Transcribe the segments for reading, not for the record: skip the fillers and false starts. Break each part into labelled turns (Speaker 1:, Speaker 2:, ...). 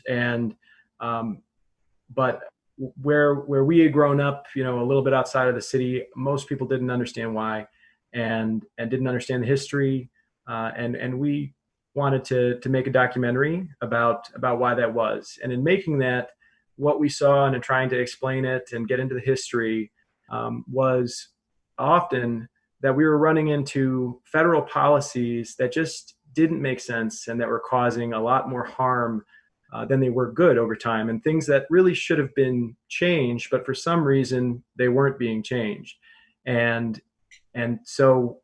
Speaker 1: And but where we had grown up, a little bit outside of the city, most people didn't understand why, and didn't understand the history, and we wanted to make a documentary about why that was. And in making that, what we saw and in trying to explain it and get into the history, was often that we were running into federal policies that just didn't make sense and that were causing a lot more harm than they were good over time, and things that really should have been changed, but for some reason they weren't being changed. And so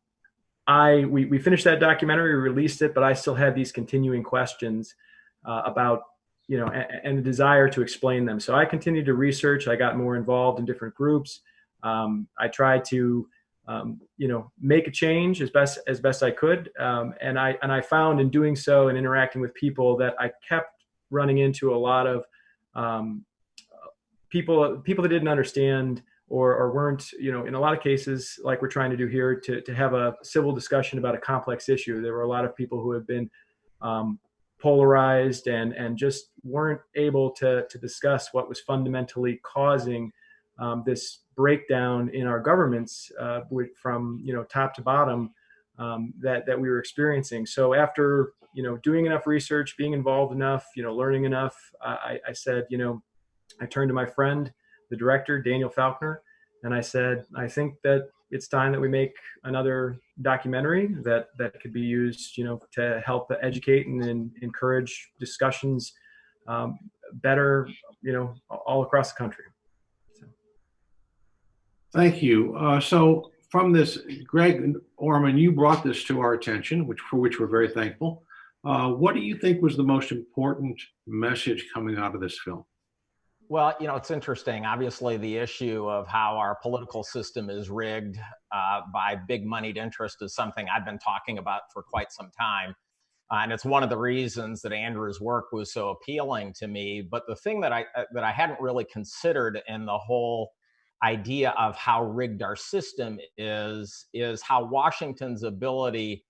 Speaker 1: we finished that documentary, released it, but I still had these continuing questions about, and the desire to explain them. So I continued to research. I got more involved in different groups. I tried to, make a change as best I could. And I found in doing so and interacting with people that I kept running into a lot of people that didn't understand or weren't, in a lot of cases, like we're trying to do here, to have a civil discussion about a complex issue. There were a lot of people who had been polarized and just weren't able to discuss what was fundamentally causing this breakdown in our governments from top to bottom that we were experiencing. So after doing enough research, being involved enough, learning enough, I said, I turned to my friend, the director, Daniel Faulkner, and I said, I think that it's time that we make another documentary that could be used, to help educate and encourage discussions better, all across the country. So.
Speaker 2: Thank you. So from this, Greg Orman, you brought this to our attention, for which we're very thankful. What do you think was the most important message coming out of this film?
Speaker 3: Well, it's interesting. Obviously, the issue of how our political system is rigged by big moneyed interest is something I've been talking about for quite some time. And it's one of the reasons that Andrew's work was so appealing to me. But the thing that I hadn't really considered in the whole idea of how rigged our system is how Washington's ability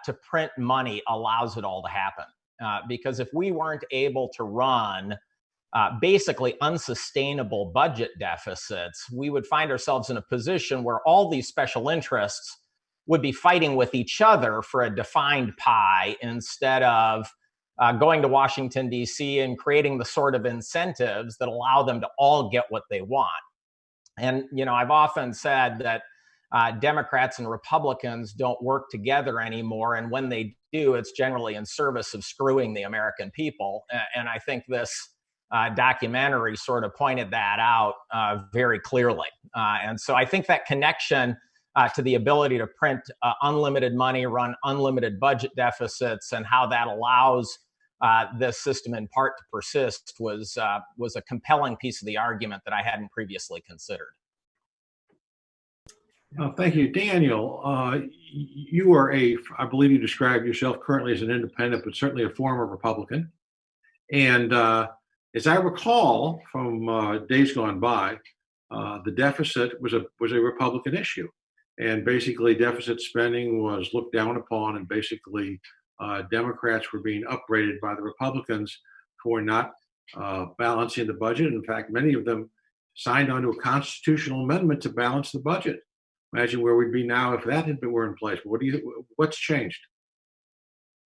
Speaker 3: to print money allows it all to happen. Because if we weren't able to run basically unsustainable budget deficits, we would find ourselves in a position where all these special interests would be fighting with each other for a defined pie instead of going to Washington, D.C. and creating the sort of incentives that allow them to all get what they want. And, I've often said that Democrats and Republicans don't work together anymore. And when they do, it's generally in service of screwing the American people. And I think this documentary sort of pointed that out very clearly. And so I think that connection to the ability to print unlimited money, run unlimited budget deficits, and how that allows this system in part to persist was a compelling piece of the argument that I hadn't previously considered.
Speaker 2: Thank you. Daniel, you are I believe you describe yourself currently as an independent, but certainly a former Republican. And as I recall from days gone by, the deficit was a Republican issue. And basically deficit spending was looked down upon, and basically Democrats were being upbraided by the Republicans for not balancing the budget. In fact, many of them signed onto a constitutional amendment to balance the budget. Imagine where we'd be now if that were in place. What's changed?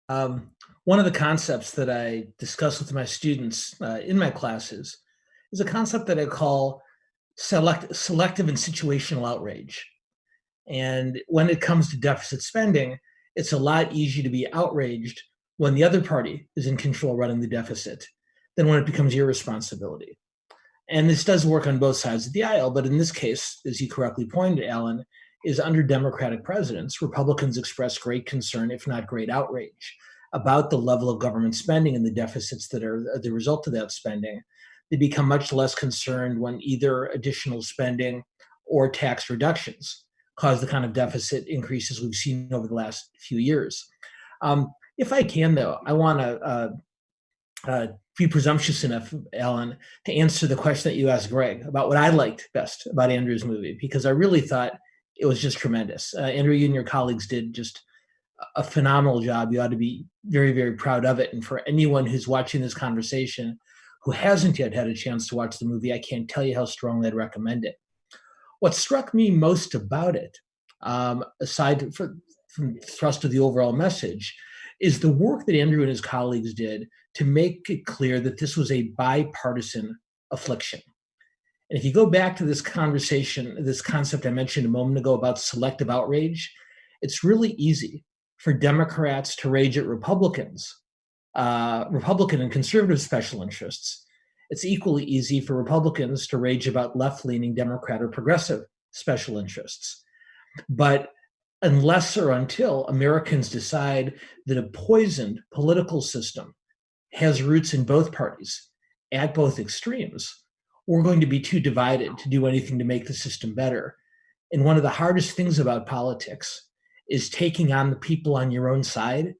Speaker 4: One of the concepts that I discuss with my students in my classes is a concept that I call selective and situational outrage. And when it comes to deficit spending, it's a lot easier to be outraged when the other party is in control running the deficit than when it becomes your responsibility. And this does work on both sides of the aisle, but in this case, as you correctly pointed, Alan, is under Democratic presidents, Republicans express great concern, if not great outrage, about the level of government spending and the deficits that are the result of that spending. They become much less concerned when either additional spending or tax reductions cause the kind of deficit increases we've seen over the last few years. If I can, though, I want to be presumptuous enough, Alan, to answer the question that you asked Greg about what I liked best about Andrew's movie, because I really thought it was just tremendous. Andrew, you and your colleagues did just a phenomenal job. You ought to be very, very proud of it. And for anyone who's watching this conversation who hasn't yet had a chance to watch the movie, I can't tell you how strongly I'd recommend it. What struck me most about it, aside from the thrust of the overall message, is the work that Andrew and his colleagues did to make it clear that this was a bipartisan affliction. And if you go back to this conversation, this concept I mentioned a moment ago about selective outrage, it's really easy for Democrats to rage at Republicans, Republican and conservative special interests. It's equally easy for Republicans to rage about left-leaning Democrat or progressive special interests. But unless or until Americans decide that a poisoned political system has roots in both parties at both extremes, we're going to be too divided to do anything to make the system better. And one of the hardest things about politics is taking on the people on your own side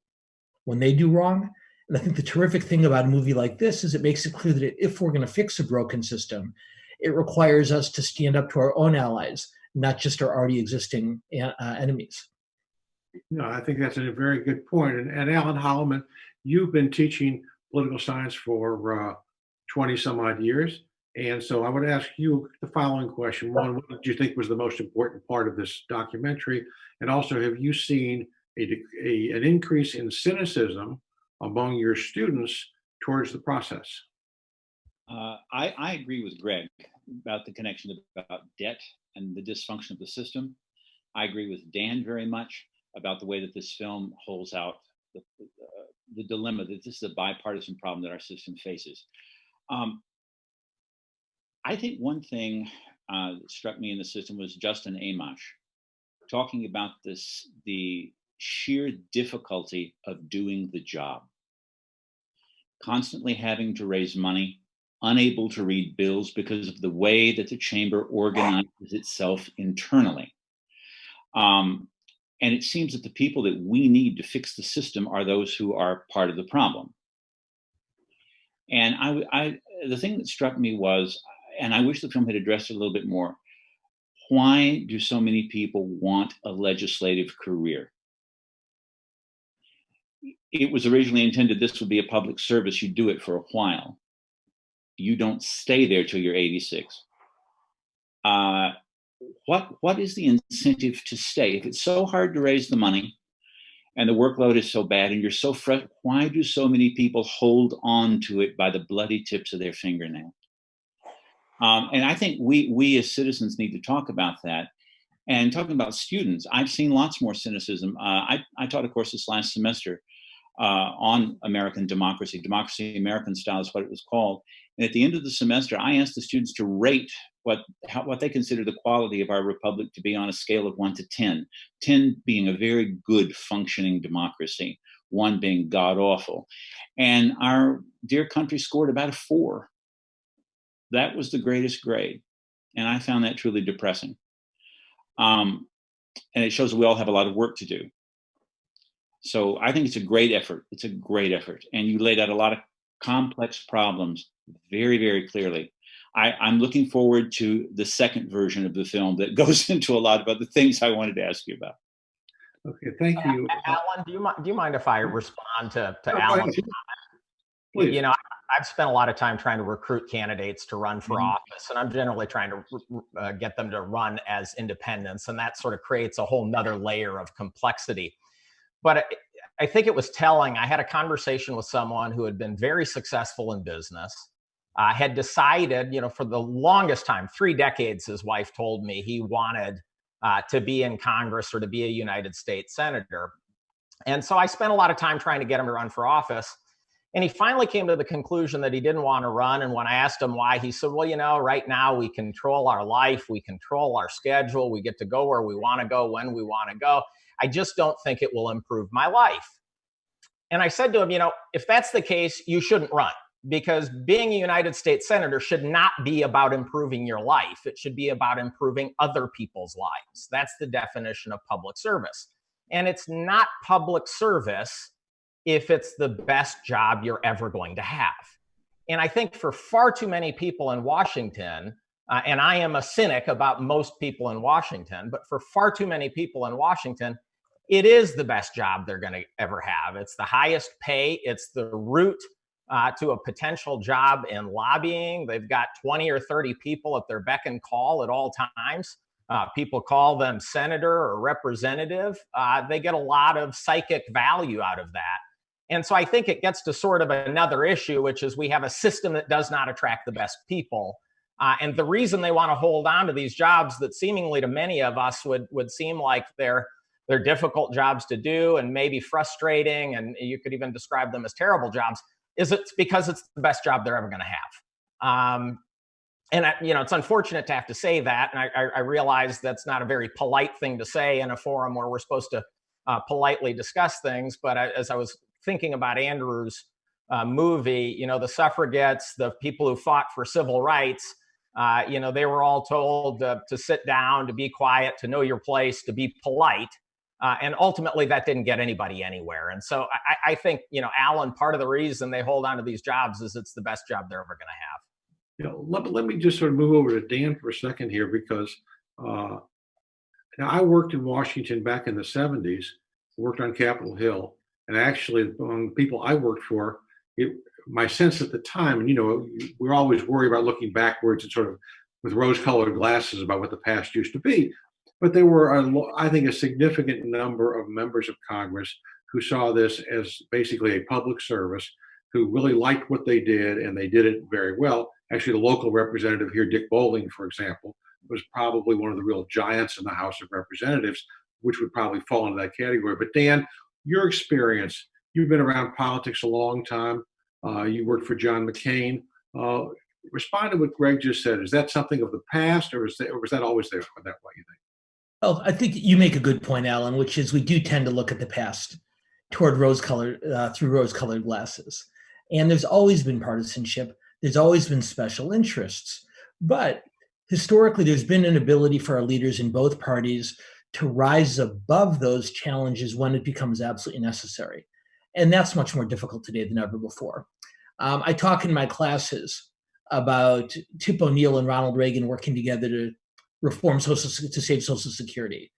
Speaker 4: when they do wrong. And I think the terrific thing about a movie like this is it makes it clear that if we're going to fix a broken system, it requires us to stand up to our own allies, not just our already existing enemies.
Speaker 2: No, I think that's a very good point. And Alan Holloman, you've been teaching political science for 20 some odd years. And so I would ask you the following question. One, what did you think was the most important part of this documentary? And also, have you seen an increase in cynicism among your students towards the process?
Speaker 5: I agree with Greg about the connection about debt and the dysfunction of the system. I agree with Dan very much about the way that this film holds out the dilemma that this is a bipartisan problem that our system faces. I think one thing that struck me in the system was Justin Amash talking about the sheer difficulty of doing the job. Constantly having to raise money, unable to read bills because of the way that the chamber organizes itself internally. And it seems that the people that we need to fix the system are those who are part of the problem. And the thing that struck me was, and I wish the film had addressed it a little bit more, why do so many people want a legislative career? It was originally intended this would be a public service. You do it for a while. You don't stay there till you're 86. What is the incentive to stay? If it's so hard to raise the money and the workload is so bad and you're so frustrated, why do so many people hold on to it by the bloody tips of their fingernails? And I think we as citizens need to talk about that. And talking about students, I've seen lots more cynicism. I taught a course this last semester on American democracy. Democracy American Style is what it was called. And at the end of the semester, I asked the students to rate what they consider the quality of our republic to be on a scale of 1 to 10. 10 being a very good functioning democracy, 1 being god awful. And our dear country scored about a 4. That was the greatest grade. And I found that truly depressing. And it shows that we all have a lot of work to do. So I think it's a great effort. It's a great effort. And you laid out a lot of complex problems very, very clearly. I'm looking forward to the second version of the film that goes into a lot of other things I wanted to ask you about.
Speaker 2: Okay, thank you.
Speaker 3: Alan, do you mind if I respond to Alan's comment?
Speaker 2: Please.
Speaker 3: You know, I've spent a lot of time trying to recruit candidates to run for office, and I'm generally trying to get them to run as independents, and that sort of creates a whole nother layer of complexity. But I think it was telling. I had a conversation with someone who had been very successful in business, had decided, for the longest time, 3 decades, his wife told me, he wanted to be in Congress or to be a United States senator. And so I spent a lot of time trying to get him to run for office. And he finally came to the conclusion that he didn't want to run. And when I asked him why, he said, well, right now we control our life, we control our schedule, we get to go where we want to go, when we want to go. I just don't think it will improve my life. And I said to him, if that's the case, you shouldn't run, because being a United States senator should not be about improving your life. It should be about improving other people's lives. That's the definition of public service. And it's not public service if it's the best job you're ever going to have. And I think for far too many people in Washington, and I am a cynic about most people in Washington, but for far too many people in Washington, it is the best job they're going to ever have. It's the highest pay. It's the route to a potential job in lobbying. They've got 20 or 30 people at their beck and call at all times. People call them senator or representative. They get a lot of psychic value out of that. And so I think it gets to sort of another issue, which is we have a system that does not attract the best people. And the reason they want to hold on to these jobs that seemingly to many of us would seem like they're difficult jobs to do and maybe frustrating, and you could even describe them as terrible jobs, is it's because it's the best job they're ever going to have. And it's unfortunate to have to say that, and I realize that's not a very polite thing to say in a forum where we're supposed to politely discuss things. But as I was thinking about Andrew's movie, the suffragettes, the people who fought for civil rights, they were all told to sit down, to be quiet, to know your place, to be polite. And ultimately, that didn't get anybody anywhere. And so I think, Alan, part of the reason they hold on to these jobs is it's the best job they're ever going to have.
Speaker 2: Let me just sort of move over to Dan for a second here, because now I worked in Washington back in the 70s, worked on Capitol Hill, and actually among the people I worked for, my sense at the time, and we're always worried about looking backwards and sort of with rose-colored glasses about what the past used to be. But there were, I think, a significant number of members of Congress who saw this as basically a public service, who really liked what they did, and they did it very well. Actually, the local representative here, Dick Bowling, for example, was probably one of the real giants in the House of Representatives, which would probably fall into that category. But Dan, your experience, you've been around politics a long time. You worked for John McCain. Respond to what Greg just said. Is that something of the past, or was that always there that way, you think?
Speaker 4: Well, I think you make a good point, Alan, which is we do tend to look at the past through rose-colored glasses. And there's always been partisanship. There's always been special interests. But historically, there's been an ability for our leaders in both parties to rise above those challenges when it becomes absolutely necessary. And that's much more difficult today than ever before. I talk in my classes about Tip O'Neill and Ronald Reagan working together to reform to save Social Security.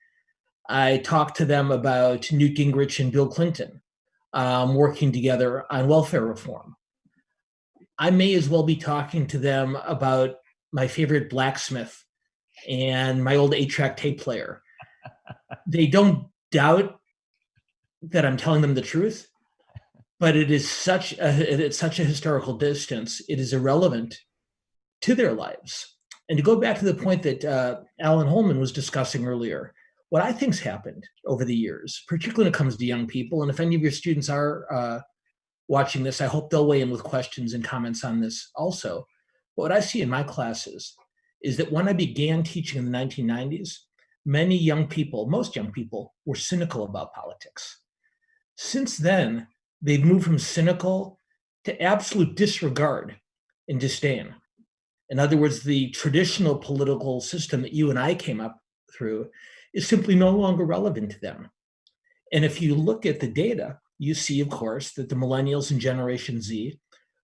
Speaker 4: I talk to them about Newt Gingrich and Bill Clinton working together on welfare reform. I may as well be talking to them about my favorite blacksmith and my old 8-track tape player. They don't doubt that I'm telling them the truth, but it's such a historical distance. It is irrelevant to their lives. And to go back to the point that Alan Holman was discussing earlier, what I think's happened over the years, particularly when it comes to young people, and if any of your students are watching this, I hope they'll weigh in with questions and comments on this also. But what I see in my classes is that when I began teaching in the 1990s, many young people, most young people, were cynical about politics. Since then, they've moved from cynical to absolute disregard and disdain. In other words, the traditional political system that you and I came up through is simply no longer relevant to them. And if you look at the data, you see, of course, that the millennials and Generation Z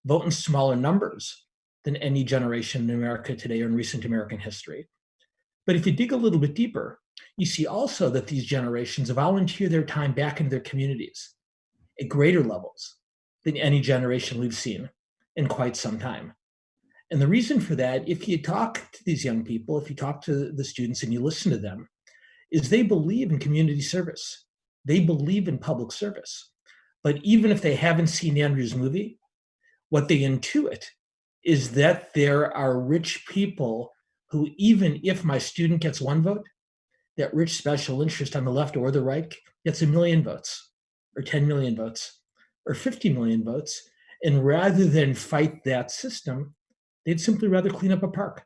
Speaker 4: vote in smaller numbers than any generation in America today or in recent American history. But if you dig a little bit deeper, you see also that these generations volunteer their time back into their communities at greater levels than any generation we've seen in quite some time. And the reason for that, if you talk to these young people, if you talk to the students and you listen to them, is they believe in community service. They believe in public service. But even if they haven't seen Andrew's movie, what they intuit is that there are rich people who, even if my student gets one vote, that rich special interest on the left or the right gets 1 million votes, or 10 million votes, or 50 million votes. And rather than fight that system, they'd simply rather clean up a park.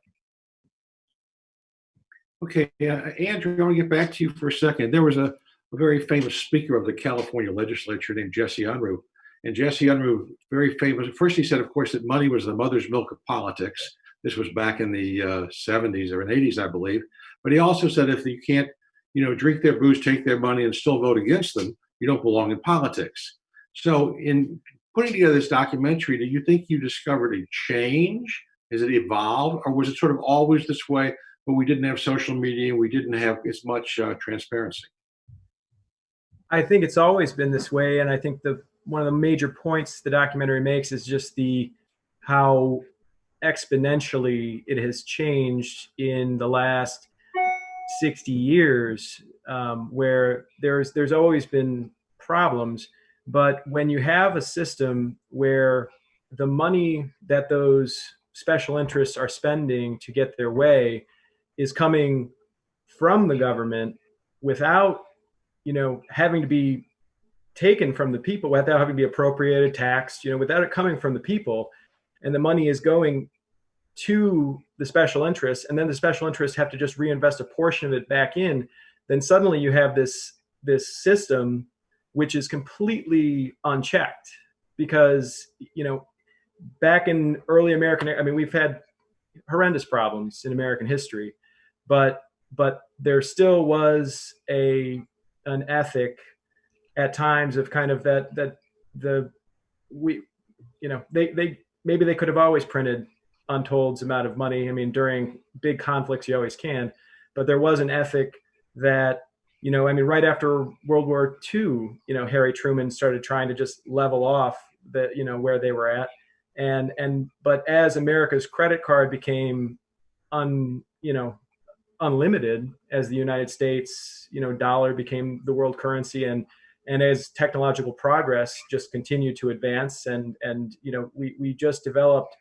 Speaker 2: Okay, Andrew, I want to get back to you for a second. There was a very famous speaker of the California legislature named Jesse Unruh. And Jesse Unruh, very famous. First, he said, of course, that money was the mother's milk of politics. This was back in the 70s or 80s, I believe. But he also said, if you can't, drink their booze, take their money, and still vote against them, you don't belong in politics. So in putting together this documentary, do you think you discovered a change? Has it evolved? Or was it sort of always this way, but we didn't have social media and we didn't have as much transparency?
Speaker 1: I think it's always been this way, and I think one of the major points the documentary makes is just the how exponentially it has changed in the last 60 years, where there's always been problems, but when you have a system where the money that those special interests are spending to get their way is coming from the government without having to be taken from the people, without having to be appropriated, taxed, without it coming from the people, and the money is going to the special interests, and then the special interests have to just reinvest a portion of it back in, then suddenly you have this system which is completely unchecked. Because back in early American, I mean, we've had horrendous problems in American history, but there still was an ethic at times of kind of that the we they maybe they could have always printed untold amount of money. I mean, during big conflicts, you always can, but there was an ethic that, I mean, right after World War II, Harry Truman started trying to just level off where they were at. But as America's credit card became unlimited, as the United States, dollar became the world currency, and as technological progress just continued to advance, and we just developed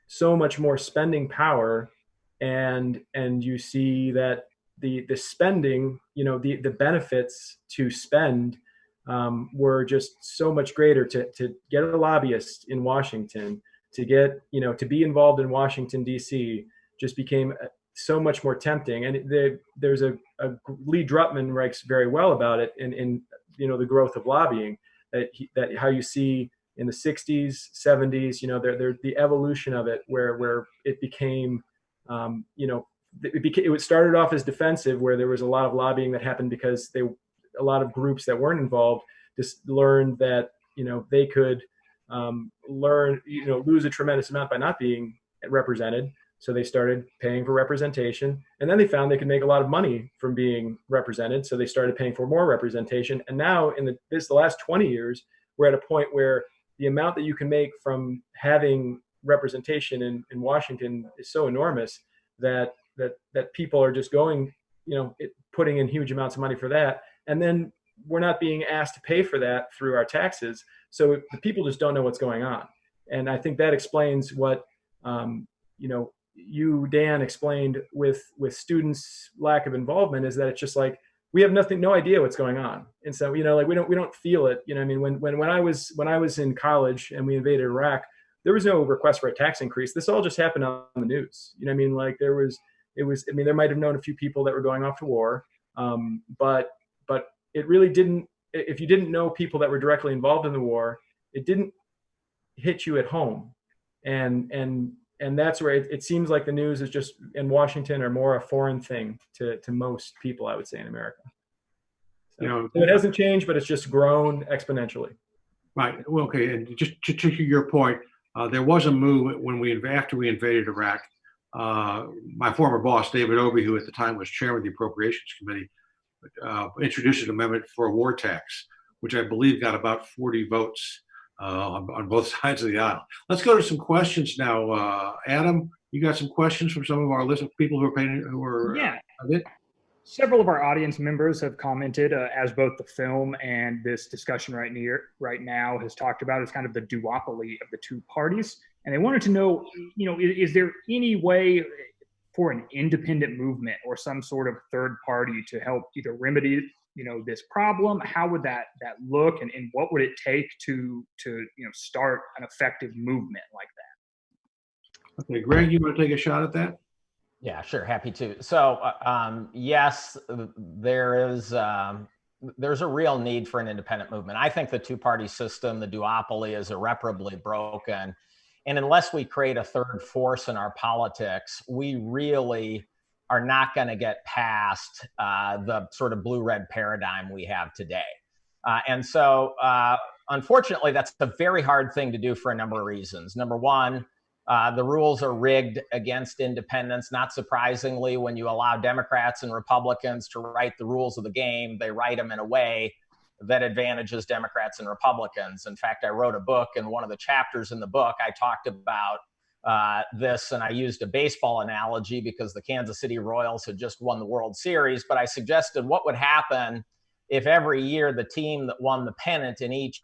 Speaker 1: so much more spending power, and you see that the spending, the benefits to spend were just so much greater. To get a lobbyist in Washington, to get to be involved in Washington D.C. just became so much more tempting. And there's a Lee Drutman writes very well about it in the growth of lobbying, that how you see in the 60s, 70s, there the evolution of it, where it became, it started off as defensive, where there was a lot of lobbying that happened because a lot of groups that weren't involved just learned that they could lose a tremendous amount by not being represented. So they started paying for representation, and then they found they could make a lot of money from being represented. So they started paying for more representation. And now in the last 20 years, we're at a point where the amount that you can make from having representation in Washington is so enormous that people are just going, putting in huge amounts of money for that. And then we're not being asked to pay for that through our taxes. So the people just don't know what's going on. And I think that explains what, you, Dan, explained with students' lack of involvement, is that it's just like, we have no idea what's going on. And so, we don't feel it. I mean, when I was in college and we invaded Iraq, there was no request for a tax increase. This all just happened on the news. I mean, like there might have known a few people that were going off to war. But it really didn't, if you didn't know people that were directly involved in the war, it didn't hit you at home. And that's where it seems like the news is just in Washington are more a foreign thing to most people, I would say, in America. So it hasn't changed, but it's just grown exponentially.
Speaker 2: Right. Well, okay. And just to your point, there was a move after we invaded Iraq. My former boss, David Obey, who at the time was chairman of the Appropriations Committee, introduced an amendment for a war tax, which I believe got about 40 votes on both sides of the aisle. Let's go to some questions now. Adam, you got some questions from some of our list of people who are
Speaker 6: yeah. Several of our audience members have commented, as both the film and this discussion right now has talked about, as kind of the duopoly of the two parties. And they wanted to know, is there any way for an independent movement or some sort of third party to help either remedy this problem? How would that look, and what would it take to start an effective movement like that?
Speaker 2: Okay, Greg, you want to take a shot at that?
Speaker 3: Yeah, sure, happy to. So yes, there's a real need for an independent movement. I think the two-party system, the duopoly, is irreparably broken, and unless we create a third force in our politics, we really are not going to get past the sort of blue-red paradigm we have today. And so, unfortunately, that's a very hard thing to do for a number of reasons. Number one, the rules are rigged against independence. Not surprisingly, when you allow Democrats and Republicans to write the rules of the game, they write them in a way that advantages Democrats and Republicans. In fact, I wrote a book, and one of the chapters in the book, I talked about this, and I used a baseball analogy because the Kansas City Royals had just won the World Series, but I suggested what would happen if every year the team that won the pennant in each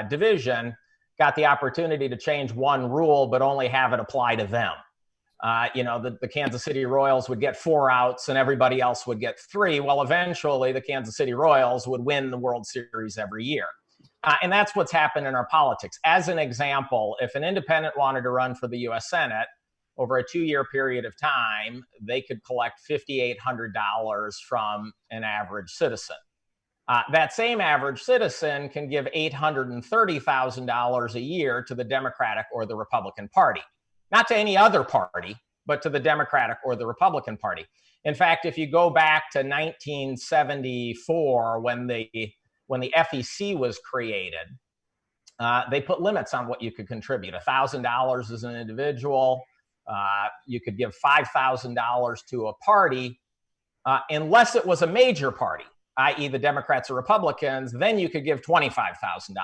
Speaker 3: division got the opportunity to change one rule, but only have it apply to them. The Kansas City Royals would get 4 outs and everybody else would get 3. Well, eventually the Kansas City Royals would win the World Series every year. And that's what's happened in our politics. As an example, if an independent wanted to run for the US Senate over a 2-year period of time, they could collect $5,800 from an average citizen. That same average citizen can give $830,000 a year to the Democratic or the Republican Party. Not to any other party, but to the Democratic or the Republican Party. In fact, if you go back to 1974, when the FEC was created, they put limits on what you could contribute. $1,000 as an individual. You could give $5,000 to a party, unless it was a major party, i.e. the Democrats or Republicans, then you could give $25,000.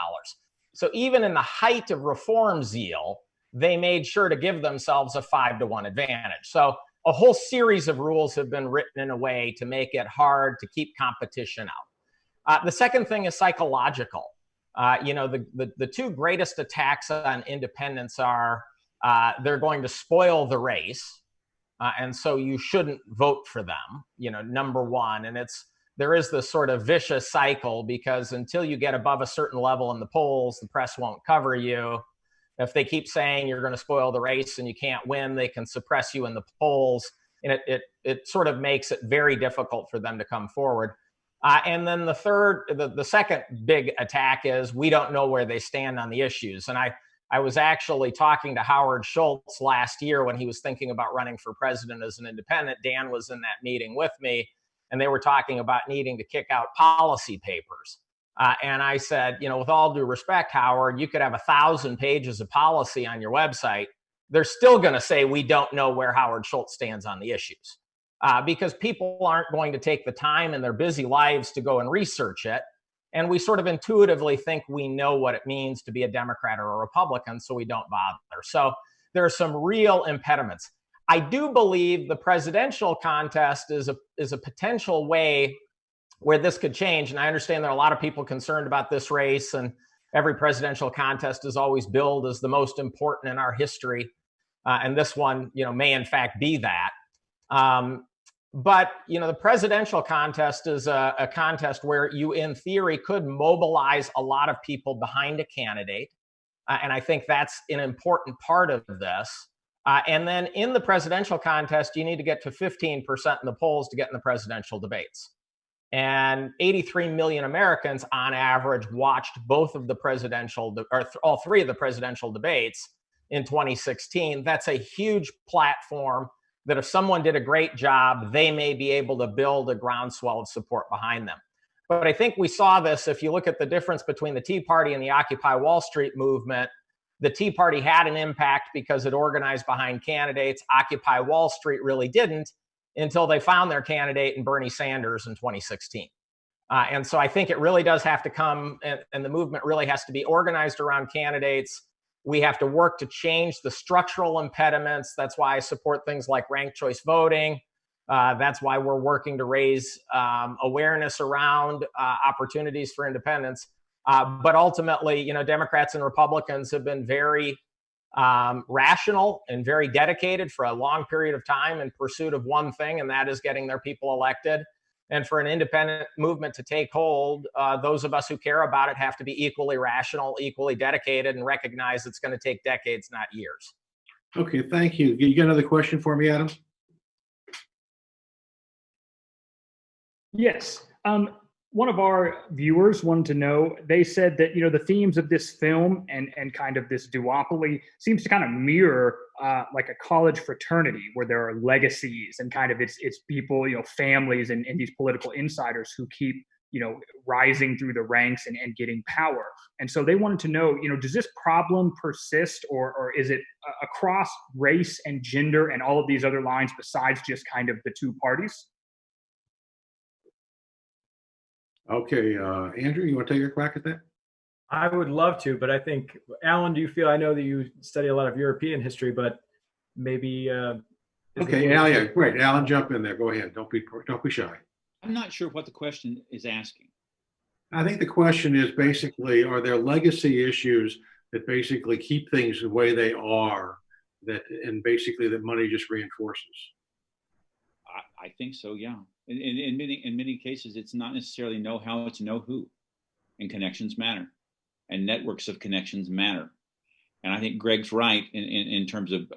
Speaker 3: So even in the height of reform zeal, they made sure to give themselves a 5-to-1 advantage. So a whole series of rules have been written in a way to make it hard to keep competition out. The second thing is psychological. The 2 greatest attacks on independents are they're going to spoil the race, and so you shouldn't vote for them, number one. And there is this sort of vicious cycle, because until you get above a certain level in the polls, the press won't cover you. If they keep saying you're going to spoil the race and you can't win, they can suppress you in the polls. And it sort of makes it very difficult for them to come forward. And then the second big attack is we don't know where they stand on the issues. And I was actually talking to Howard Schultz last year when he was thinking about running for president as an independent. Dan was in that meeting with me, and they were talking about needing to kick out policy papers. And I said, with all due respect, Howard, you could have 1,000 pages of policy on your website. They're still going to say we don't know where Howard Schultz stands on the issues, because people aren't going to take the time in their busy lives to go and research it. And we sort of intuitively think we know what it means to be a Democrat or a Republican, so we don't bother. So there are some real impediments. I do believe the presidential contest is a potential way where this could change. And I understand there are a lot of people concerned about this race, and every presidential contest is always billed as the most important in our history. And this one, may in fact be that. But the presidential contest is a contest where you, in theory, could mobilize a lot of people behind a candidate. And I think that's an important part of this. And then in the presidential contest, you need to get to 15% in the polls to get in the presidential debates. And 83 million Americans on average watched both of the all 3 of the presidential debates in 2016. That's a huge platform that if someone did a great job, they may be able to build a groundswell of support behind them. But I think we saw this, if you look at the difference between the Tea Party and the Occupy Wall Street movement. The Tea Party had an impact because it organized behind candidates. Occupy Wall Street really didn't, until they found their candidate in Bernie Sanders in 2016. And so I think it really does have to come, and the movement really has to be organized around candidates. We have to work to change the structural impediments. That's why I support things like ranked choice voting. That's why we're working to raise awareness around opportunities for independence. But ultimately, Democrats and Republicans have been very rational and very dedicated for a long period of time in pursuit of one thing, and that is getting their people elected. And for an independent movement to take hold, those of us who care about it have to be equally rational, equally dedicated, and recognize it's going to take decades, not years.
Speaker 2: Okay, thank you. You got another question for me, Adam?
Speaker 6: Yes. One of our viewers wanted to know, they said that, the themes of this film and kind of this duopoly seems to kind of mirror like a college fraternity where there are legacies and kind of it's people, families and these political insiders who keep, rising through the ranks and getting power. And so they wanted to know, does this problem persist or is it across race and gender and all of these other lines besides just kind of the 2 parties?
Speaker 2: Okay, Andrew, you want to take a crack at that?
Speaker 1: I would love to, but I think, Alan, do you feel, I know that you study a lot of European history, but maybe
Speaker 2: Okay, Al, yeah, great. Alan, jump in there. Go ahead. Don't be shy.
Speaker 5: I'm not sure what the question is asking.
Speaker 2: I think the question is basically, are there legacy issues that basically keep things the way they are, and basically that money just reinforces?
Speaker 5: I think so, yeah. In many cases, it's not necessarily know how, it's know who. And connections matter. And networks of connections matter. And I think Greg's right in terms of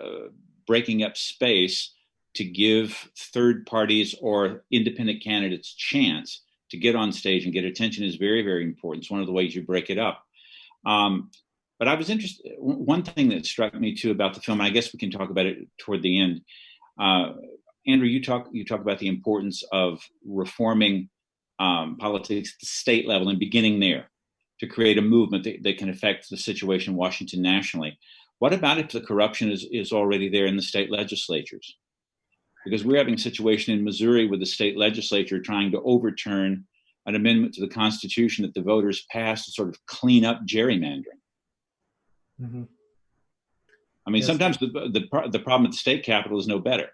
Speaker 5: breaking up space to give third parties or independent candidates chance to get on stage and get attention is very, very important. It's one of the ways you break it up. But I was interested, one thing that struck me too about the film, and I guess we can talk about it toward the end. Andrew, you talk about the importance of reforming politics at the state level and beginning there to create a movement that can affect the situation in Washington nationally. What about if the corruption is already there in the state legislatures? Because we're having a situation in Missouri with the state legislature trying to overturn an amendment to the Constitution that the voters passed to sort of clean up gerrymandering.
Speaker 1: Mm-hmm.
Speaker 5: I mean,
Speaker 1: Yes.
Speaker 5: Sometimes the problem at the state capitol is no better.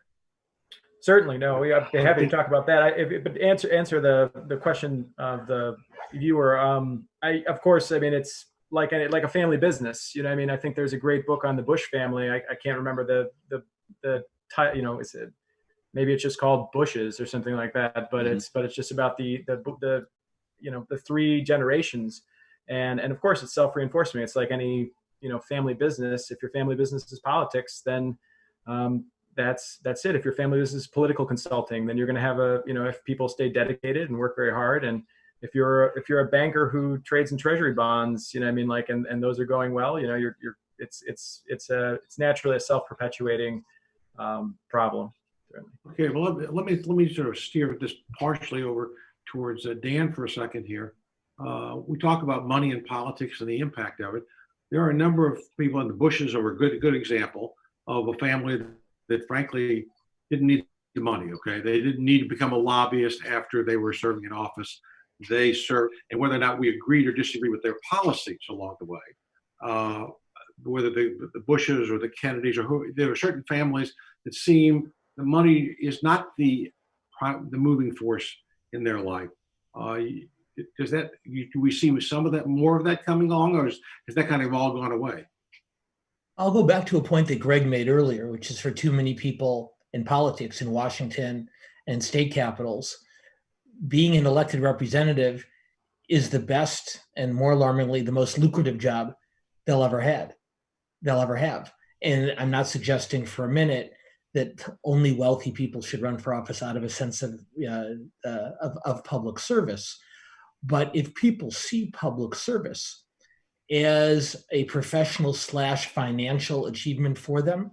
Speaker 1: Certainly, no. We are happy to talk about that. But answer the question of the viewer. Of course, I mean, it's like a family business. You know, I mean, I think there's a great book on the Bush family. I can't remember the title. You know, maybe it's just called Bushes or something like that. But it's just about the three generations, and of course it's self-reinforcing. It's like any family business. If your family business is politics, then that's it. If your family business is political consulting, then you're going to have if people stay dedicated and work very hard, and if you're a banker who trades in treasury bonds, and those are going well, it's naturally a self-perpetuating problem.
Speaker 2: Okay, well, let me sort of steer this partially over towards Dan for a second here. We talk about money in politics and the impact of it. There are a number of people, in the Bushes are a good example of a family that frankly didn't need the money. Okay, they didn't need to become a lobbyist after they were serving in office. They served, and whether or not we agreed or disagree with their policies along the way, whether the Bushes or the Kennedys or who, there are certain families that seem the money is not the moving force in their life. Do we see some of that, more of that coming along, or has that kind of all gone away?
Speaker 4: I'll go back to a point that Greg made earlier, which is for too many people in politics in Washington and state capitals, being an elected representative is the best and, more alarmingly, the most lucrative job they'll ever have. And I'm not suggesting for a minute that only wealthy people should run for office out of a sense of public service. But if people see public service as a professional / financial achievement for them,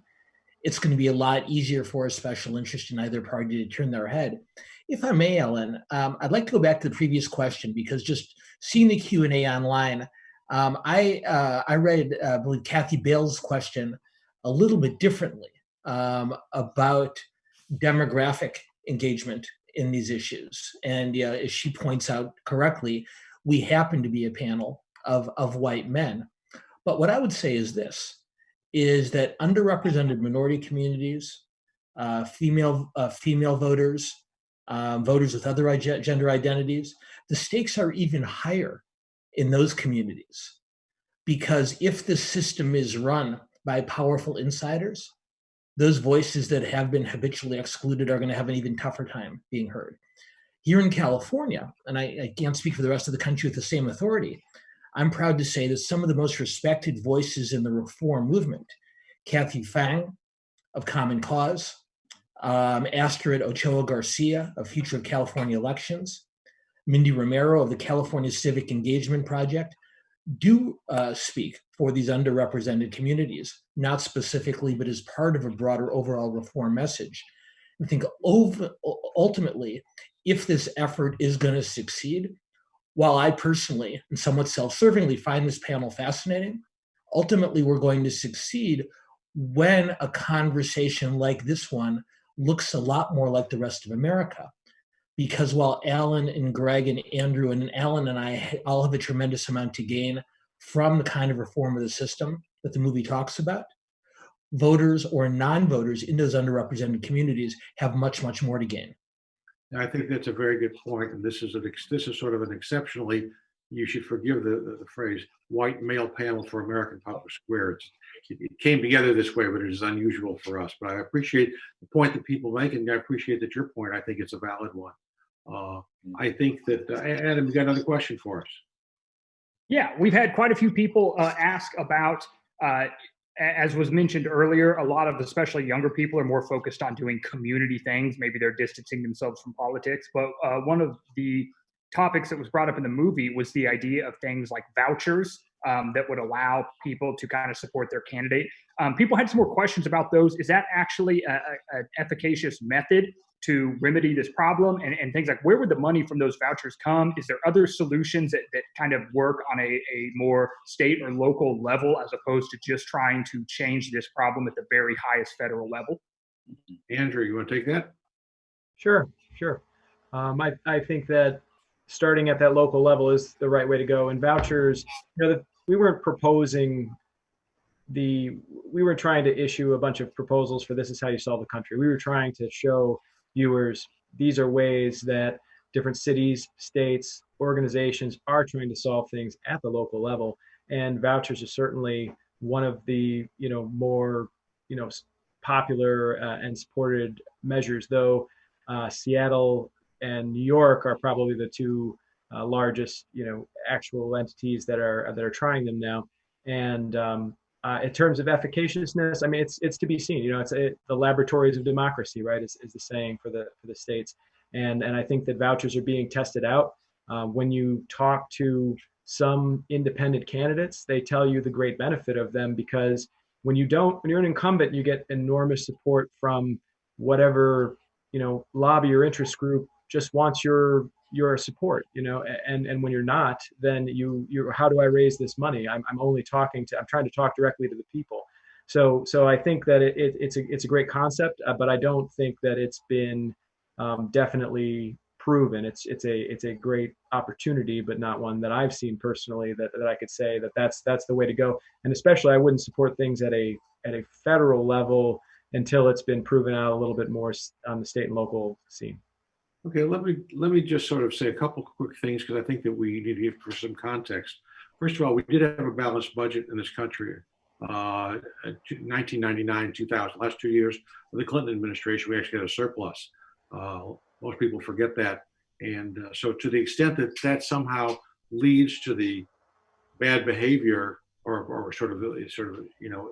Speaker 4: it's going to be a lot easier for a special interest in either party to turn their head. If I may, Ellen, I'd like to go back to the previous question, because just seeing the Q&A online, I read, I believe, Kathy Bale's question a little bit differently about demographic engagement in these issues. And as she points out correctly, we happen to be a panel of white men. But what I would say is this, is that underrepresented minority communities, female voters, voters with other gender identities, the stakes are even higher in those communities. Because if the system is run by powerful insiders, those voices that have been habitually excluded are going to have an even tougher time being heard. Here in California, and I can't speak for the rest of the country with the same authority, I'm proud to say that some of the most respected voices in the reform movement, Kathy Fang of Common Cause, Astrid Ochoa Garcia of Future of California Elections, Mindy Romero of the California Civic Engagement Project, do speak for these underrepresented communities, not specifically, but as part of a broader overall reform message. I think ultimately, if this effort is going to succeed, while I personally and somewhat self-servingly find this panel fascinating, ultimately we're going to succeed when a conversation like this one looks a lot more like the rest of America. because while Alan and Greg and Andrew and Alan and I all have a tremendous amount to gain from the kind of reform of the system that the movie talks about, voters or non-voters in those underrepresented communities have much, much more to gain.
Speaker 2: I think that's a very good point, and this is sort of an exceptionally, you should forgive the phrase, white male panel for American Public Square. It came together this way, but it is unusual for us. But I appreciate the point that people make, and I appreciate that your point, I think it's a valid one. I think that, Adam, you got another question for us?
Speaker 6: Yeah, we've had quite a few people ask about, as was mentioned earlier, a lot of especially younger people are more focused on doing community things. Maybe they're distancing themselves from politics. But one of the topics that was brought up in the movie was the idea of things like vouchers that would allow people to kind of support their candidate. People had some more questions about those. Is that actually an efficacious method to remedy this problem, and things like where would the money from those vouchers come? Is there other solutions that kind of work on a more state or local level as opposed to just trying to change this problem at the very highest federal level?
Speaker 2: Andrew, you want to take that?
Speaker 1: Sure. I think that starting at that local level is the right way to go. And vouchers, we weren't we were trying to issue a bunch of proposals for this is how you solve the country. We were trying to show viewers these are ways that different cities, states, organizations are trying to solve things at the local level. And vouchers are certainly one of the more popular and supported measures, though Seattle and New York are probably the two largest actual entities that are trying them now. And in terms of efficaciousness, I mean, it's to be seen. The laboratories of democracy, right? Is the saying for the states, and I think that vouchers are being tested out. When you talk to some independent candidates, they tell you the great benefit of them, because when you're an incumbent, you get enormous support from whatever lobby or interest group just wants your support, and when you're not, then you're how do I raise this money? I'm trying to talk directly to the people. So I think that it's a great concept, but I don't think that it's been definitely proven. It's a great opportunity, but not one that I've seen personally that I could say that's the way to go. And especially I wouldn't support things at a federal level until it's been proven out a little bit more on the state and local scene.
Speaker 2: Okay, let me just sort of say a couple quick things, because I think that we need to give for some context. First of all, we did have a balanced budget in this country. 1999, 2000, last 2 years of the Clinton administration, we actually had a surplus. Most people forget that, and so to the extent that somehow leads to the bad behavior, or sort of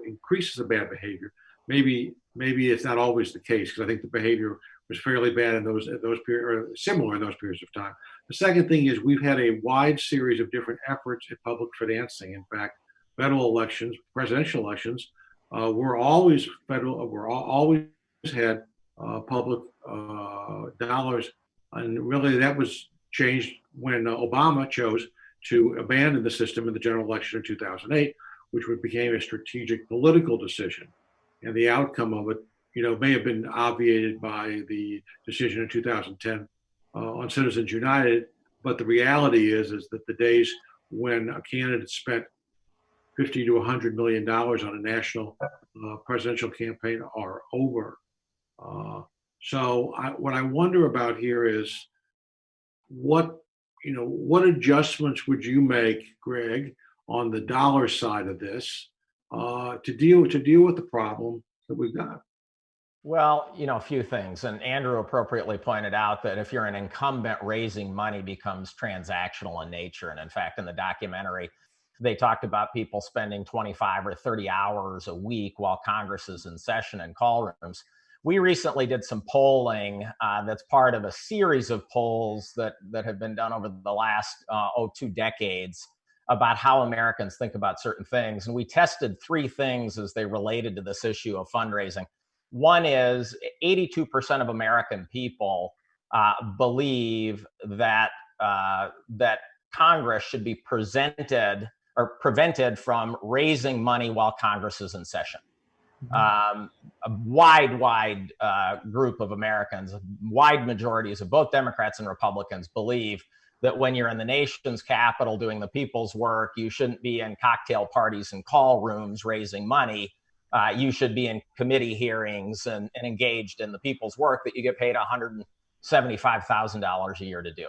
Speaker 2: increases the bad behavior, maybe it's not always the case, because I think the behavior was fairly bad in those periods, or similar in those periods of time. The second thing is we've had a wide series of different efforts at public financing. In fact, federal elections, presidential elections, were always federal. We're always had public dollars, and really that was changed when Obama chose to abandon the system in the general election in 2008, which became a strategic political decision, and the outcome of it may have been obviated by the decision in 2010 on Citizens United, but the reality is that the days when a candidate spent $50 to $100 million on a national presidential campaign are over. So what I wonder about here is what adjustments would you make, Greg, on the dollar side of this to deal with the problem that we've got?
Speaker 3: Well, a few things. And Andrew appropriately pointed out that if you're an incumbent, raising money becomes transactional in nature. And in fact, in the documentary, they talked about people spending 25 or 30 hours a week while Congress is in session in call rooms. We recently did some polling that's part of a series of polls that have been done over the last 2 decades about how Americans think about certain things. And we tested 3 things as they related to this issue of fundraising. One is 82% of American people believe that Congress should be prevented from raising money while Congress is in session. a wide group of Americans, wide majorities of both Democrats and Republicans believe that when you're in the nation's capital doing the people's work, you shouldn't be in cocktail parties and call rooms raising money. You should be in committee hearings and engaged in the people's work that you get paid $175,000 a year to do.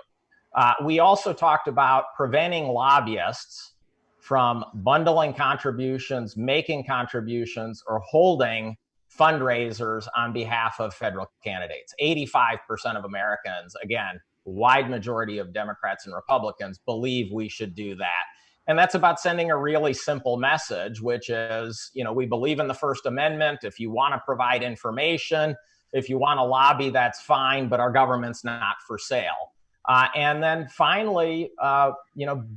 Speaker 3: We also talked about preventing lobbyists from bundling contributions, making contributions, or holding fundraisers on behalf of federal candidates. 85% of Americans, again, wide majority of Democrats and Republicans, believe we should do that. And that's about sending a really simple message, which is, we believe in the First Amendment. If you want to provide information, if you want to lobby, that's fine, but our government's not for sale. And then finally,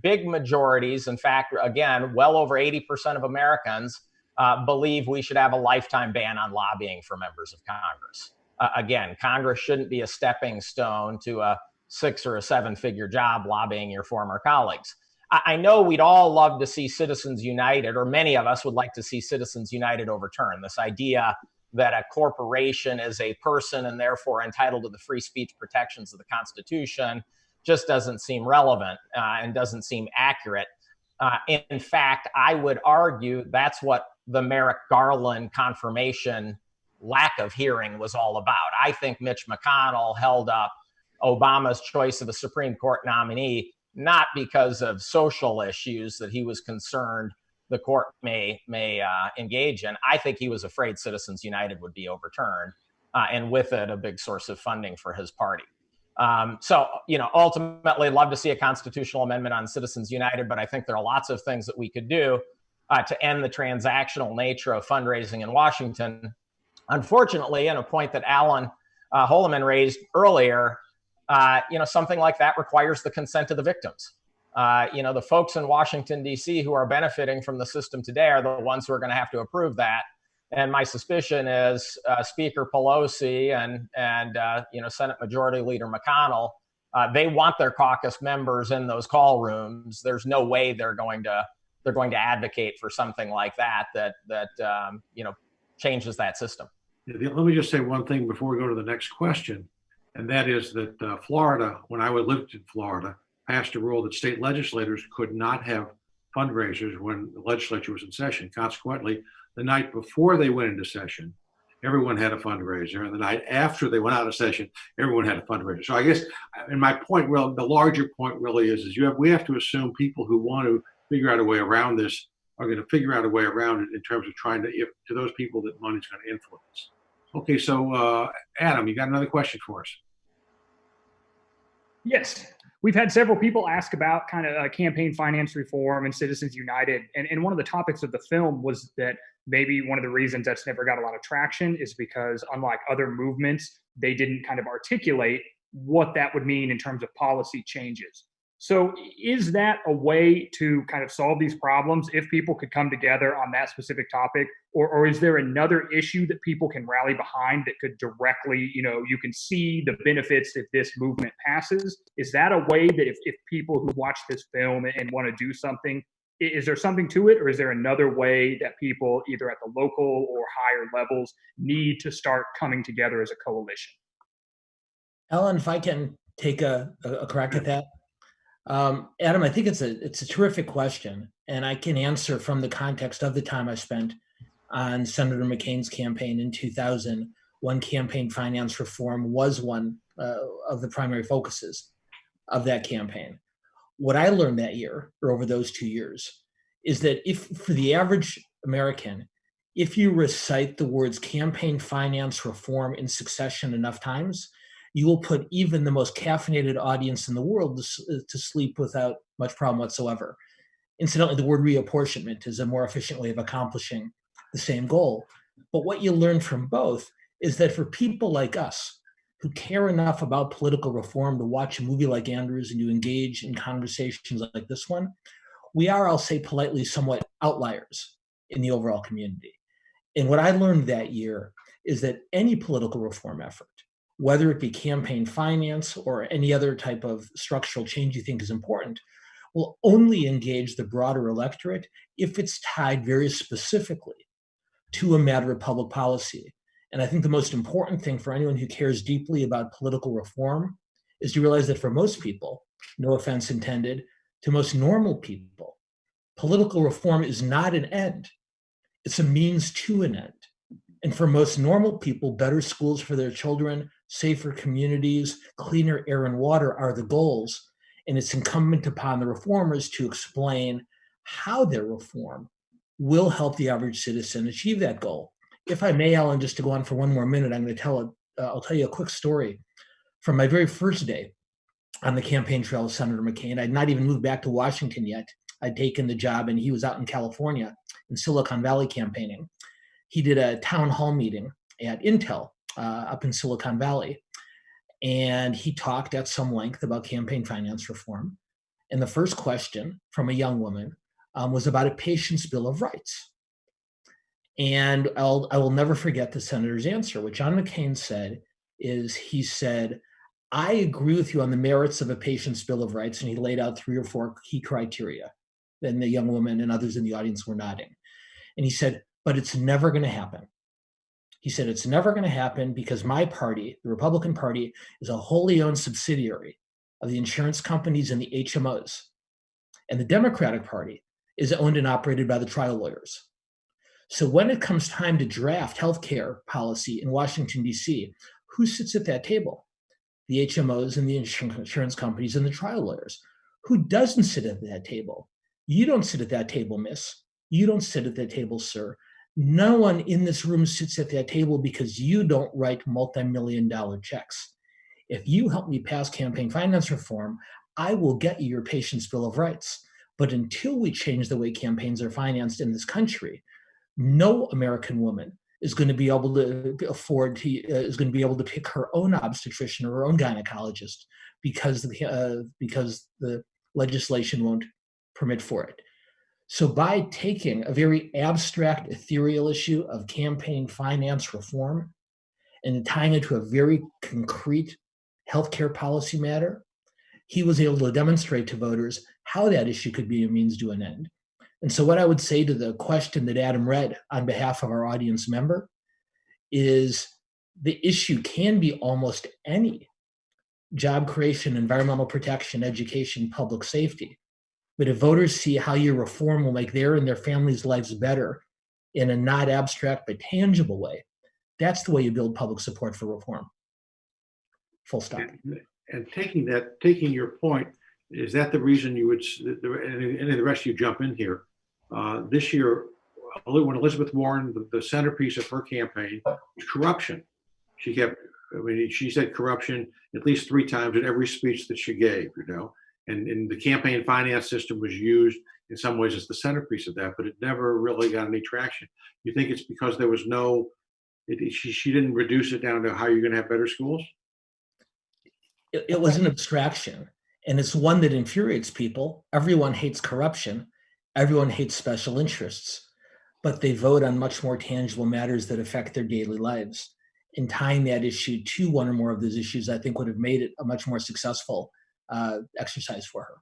Speaker 3: big majorities, in fact, again, well over 80% of Americans believe we should have a lifetime ban on lobbying for members of Congress. Again, Congress shouldn't be a stepping stone to a 6 or 7 figure job lobbying your former colleagues. I know we'd all love to see Citizens United, or many of us would like to see Citizens United overturned. This idea that a corporation is a person and therefore entitled to the free speech protections of the Constitution just doesn't seem relevant and doesn't seem accurate. In fact, I would argue that's what the Merrick Garland confirmation lack of hearing was all about. I think Mitch McConnell held up Obama's choice of a Supreme Court nominee not because of social issues that he was concerned the court may engage in. I think he was afraid Citizens United would be overturned, and with it, a big source of funding for his party. Ultimately, love to see a constitutional amendment on Citizens United, but I think there are lots of things that we could do to end the transactional nature of fundraising in Washington. Unfortunately, and a point that Alan Holloman raised earlier, something like that requires the consent of the victims. The folks in Washington, D.C. who are benefiting from the system today are the ones who are going to have to approve that. And my suspicion is Speaker Pelosi and Senate Majority Leader McConnell, they want their caucus members in those call rooms. There's no way they're going to advocate for something like that changes that system.
Speaker 2: Let me just say one thing before we go to the next question, and that is that Florida, when I lived in Florida, passed a rule that state legislators could not have fundraisers when the legislature was in session. Consequently, the night before they went into session, everyone had a fundraiser, and the night after they went out of session, everyone had a fundraiser. So I guess, and my point, the larger point really is we have to assume people who want to figure out a way around this are going to figure out a way around it in terms of trying to those people that money's going to influence. Okay, so Adam, you got another question for us?
Speaker 6: Yes. We've had several people ask about kind of campaign finance reform and Citizens United. And one of the topics of the film was that maybe one of the reasons that's never got a lot of traction is because, unlike other movements, they didn't kind of articulate what that would mean in terms of policy changes. So is that a way to kind of solve these problems if people could come together on that specific topic? Or is there another issue that people can rally behind that could directly, you can see the benefits if this movement passes? Is that a way that if people who watch this film and want to do something, is there something to it? Or is there another way that people either at the local or higher levels need to start coming together as a coalition?
Speaker 4: Ellen, if I can take a crack at that. Adam, I think it's a terrific question, and I can answer from the context of the time I spent on Senator McCain's campaign in 2000, when campaign finance reform was one of the primary focuses of that campaign. What I learned that year, or over those 2 years, is that for the average American, if you recite the words campaign finance reform in succession enough times, you will put even the most caffeinated audience in the world to sleep without much problem whatsoever. Incidentally, the word reapportionment is a more efficient way of accomplishing the same goal. But what you learn from both is that for people like us who care enough about political reform to watch a movie like Andrews and to engage in conversations like this one, we are, I'll say politely, somewhat outliers in the overall community. And what I learned that year is that any political reform effort, whether it be campaign finance or any other type of structural change you think is important, will only engage the broader electorate if it's tied very specifically to a matter of public policy. And I think the most important thing for anyone who cares deeply about political reform is to realize that for most people, no offense intended, to most normal people, political reform is not an end. It's a means to an end. And for most normal people, better schools for their children, safer communities, cleaner air and water are the goals. And it's incumbent upon the reformers to explain how their reform will help the average citizen achieve that goal. If I may, Alan, just to go on for one more minute, I'll tell you a quick story from my very first day on the campaign trail of Senator McCain. I'd not even moved back to Washington yet. I'd taken the job, and he was out in California in Silicon Valley campaigning. He did a town hall meeting at Intel up in Silicon Valley, and he talked at some length about campaign finance reform. And the first question from a young woman was about a patient's Bill of Rights. And I will never forget the senator's answer. What John McCain said is, he said, I agree with you on the merits of a patient's Bill of Rights. And he laid out 3 or 4 key criteria. Then the young woman and others in the audience were nodding. And he said, but it's never going to happen. He said, it's never going to happen because my party, the Republican Party, is a wholly owned subsidiary of the insurance companies and the HMOs. And the Democratic Party is owned and operated by the trial lawyers. So when it comes time to draft healthcare policy in Washington, D.C., who sits at that table? The HMOs and the insurance companies and the trial lawyers. Who doesn't sit at that table? You don't sit at that table, miss. You don't sit at that table, sir. No one in this room sits at that table because you don't write multi-million-dollar checks. If you help me pass campaign finance reform, I will get you your patient's Bill of Rights. But until we change the way campaigns are financed in this country, no American woman is going to be able to pick her own obstetrician or her own gynecologist because the legislation won't permit for it. So by taking a very abstract, ethereal issue of campaign finance reform and tying it to a very concrete healthcare policy matter, he was able to demonstrate to voters how that issue could be a means to an end. And so what I would say to the question that Adam read on behalf of our audience member is the issue can be almost any: job creation, environmental protection, education, public safety. But if voters see how your reform will make their and their families' lives better in a not abstract but tangible way, that's the way you build public support for reform. Full stop.
Speaker 2: And taking your point, is that the reason you would, and the rest of you jump in here, this year, when Elizabeth Warren, the centerpiece of her campaign was corruption. She said corruption at least 3 times in every speech that she gave, and the campaign finance system was used in some ways as the centerpiece of that, but it never really got any traction. You think it's because there was she didn't reduce it down to how you're going to have better schools?
Speaker 4: It was an abstraction, and it's one that infuriates people. Everyone hates corruption. Everyone hates special interests, but they vote on much more tangible matters that affect their daily lives. And tying that issue to one or more of those issues, I think, would have made it a much more successful exercise for her.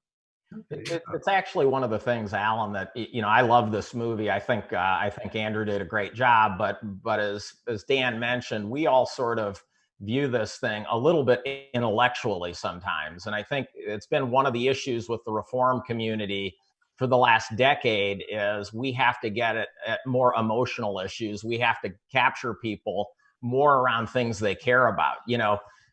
Speaker 3: It's actually one of the things, Alan, that, I love this movie. I think Andrew did a great job, but as Dan mentioned, we all sort of view this thing a little bit intellectually sometimes. And I think it's been one of the issues with the reform community for the last decade is we have to get at more emotional issues. We have to capture people more around things they care about.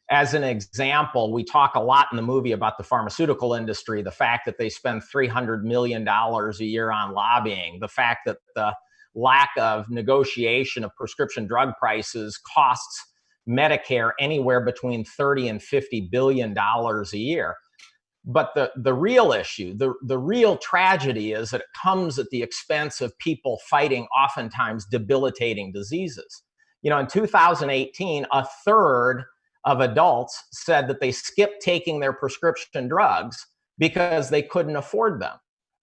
Speaker 3: As an example, we talk a lot in the movie about the pharmaceutical industry, the fact that they spend $300 million a year on lobbying, the fact that the lack of negotiation of prescription drug prices costs Medicare anywhere between $30 and $50 billion a year. But the real issue, the real tragedy is that it comes at the expense of people fighting oftentimes debilitating diseases. In 2018, a third of adults said that they skipped taking their prescription drugs because they couldn't afford them.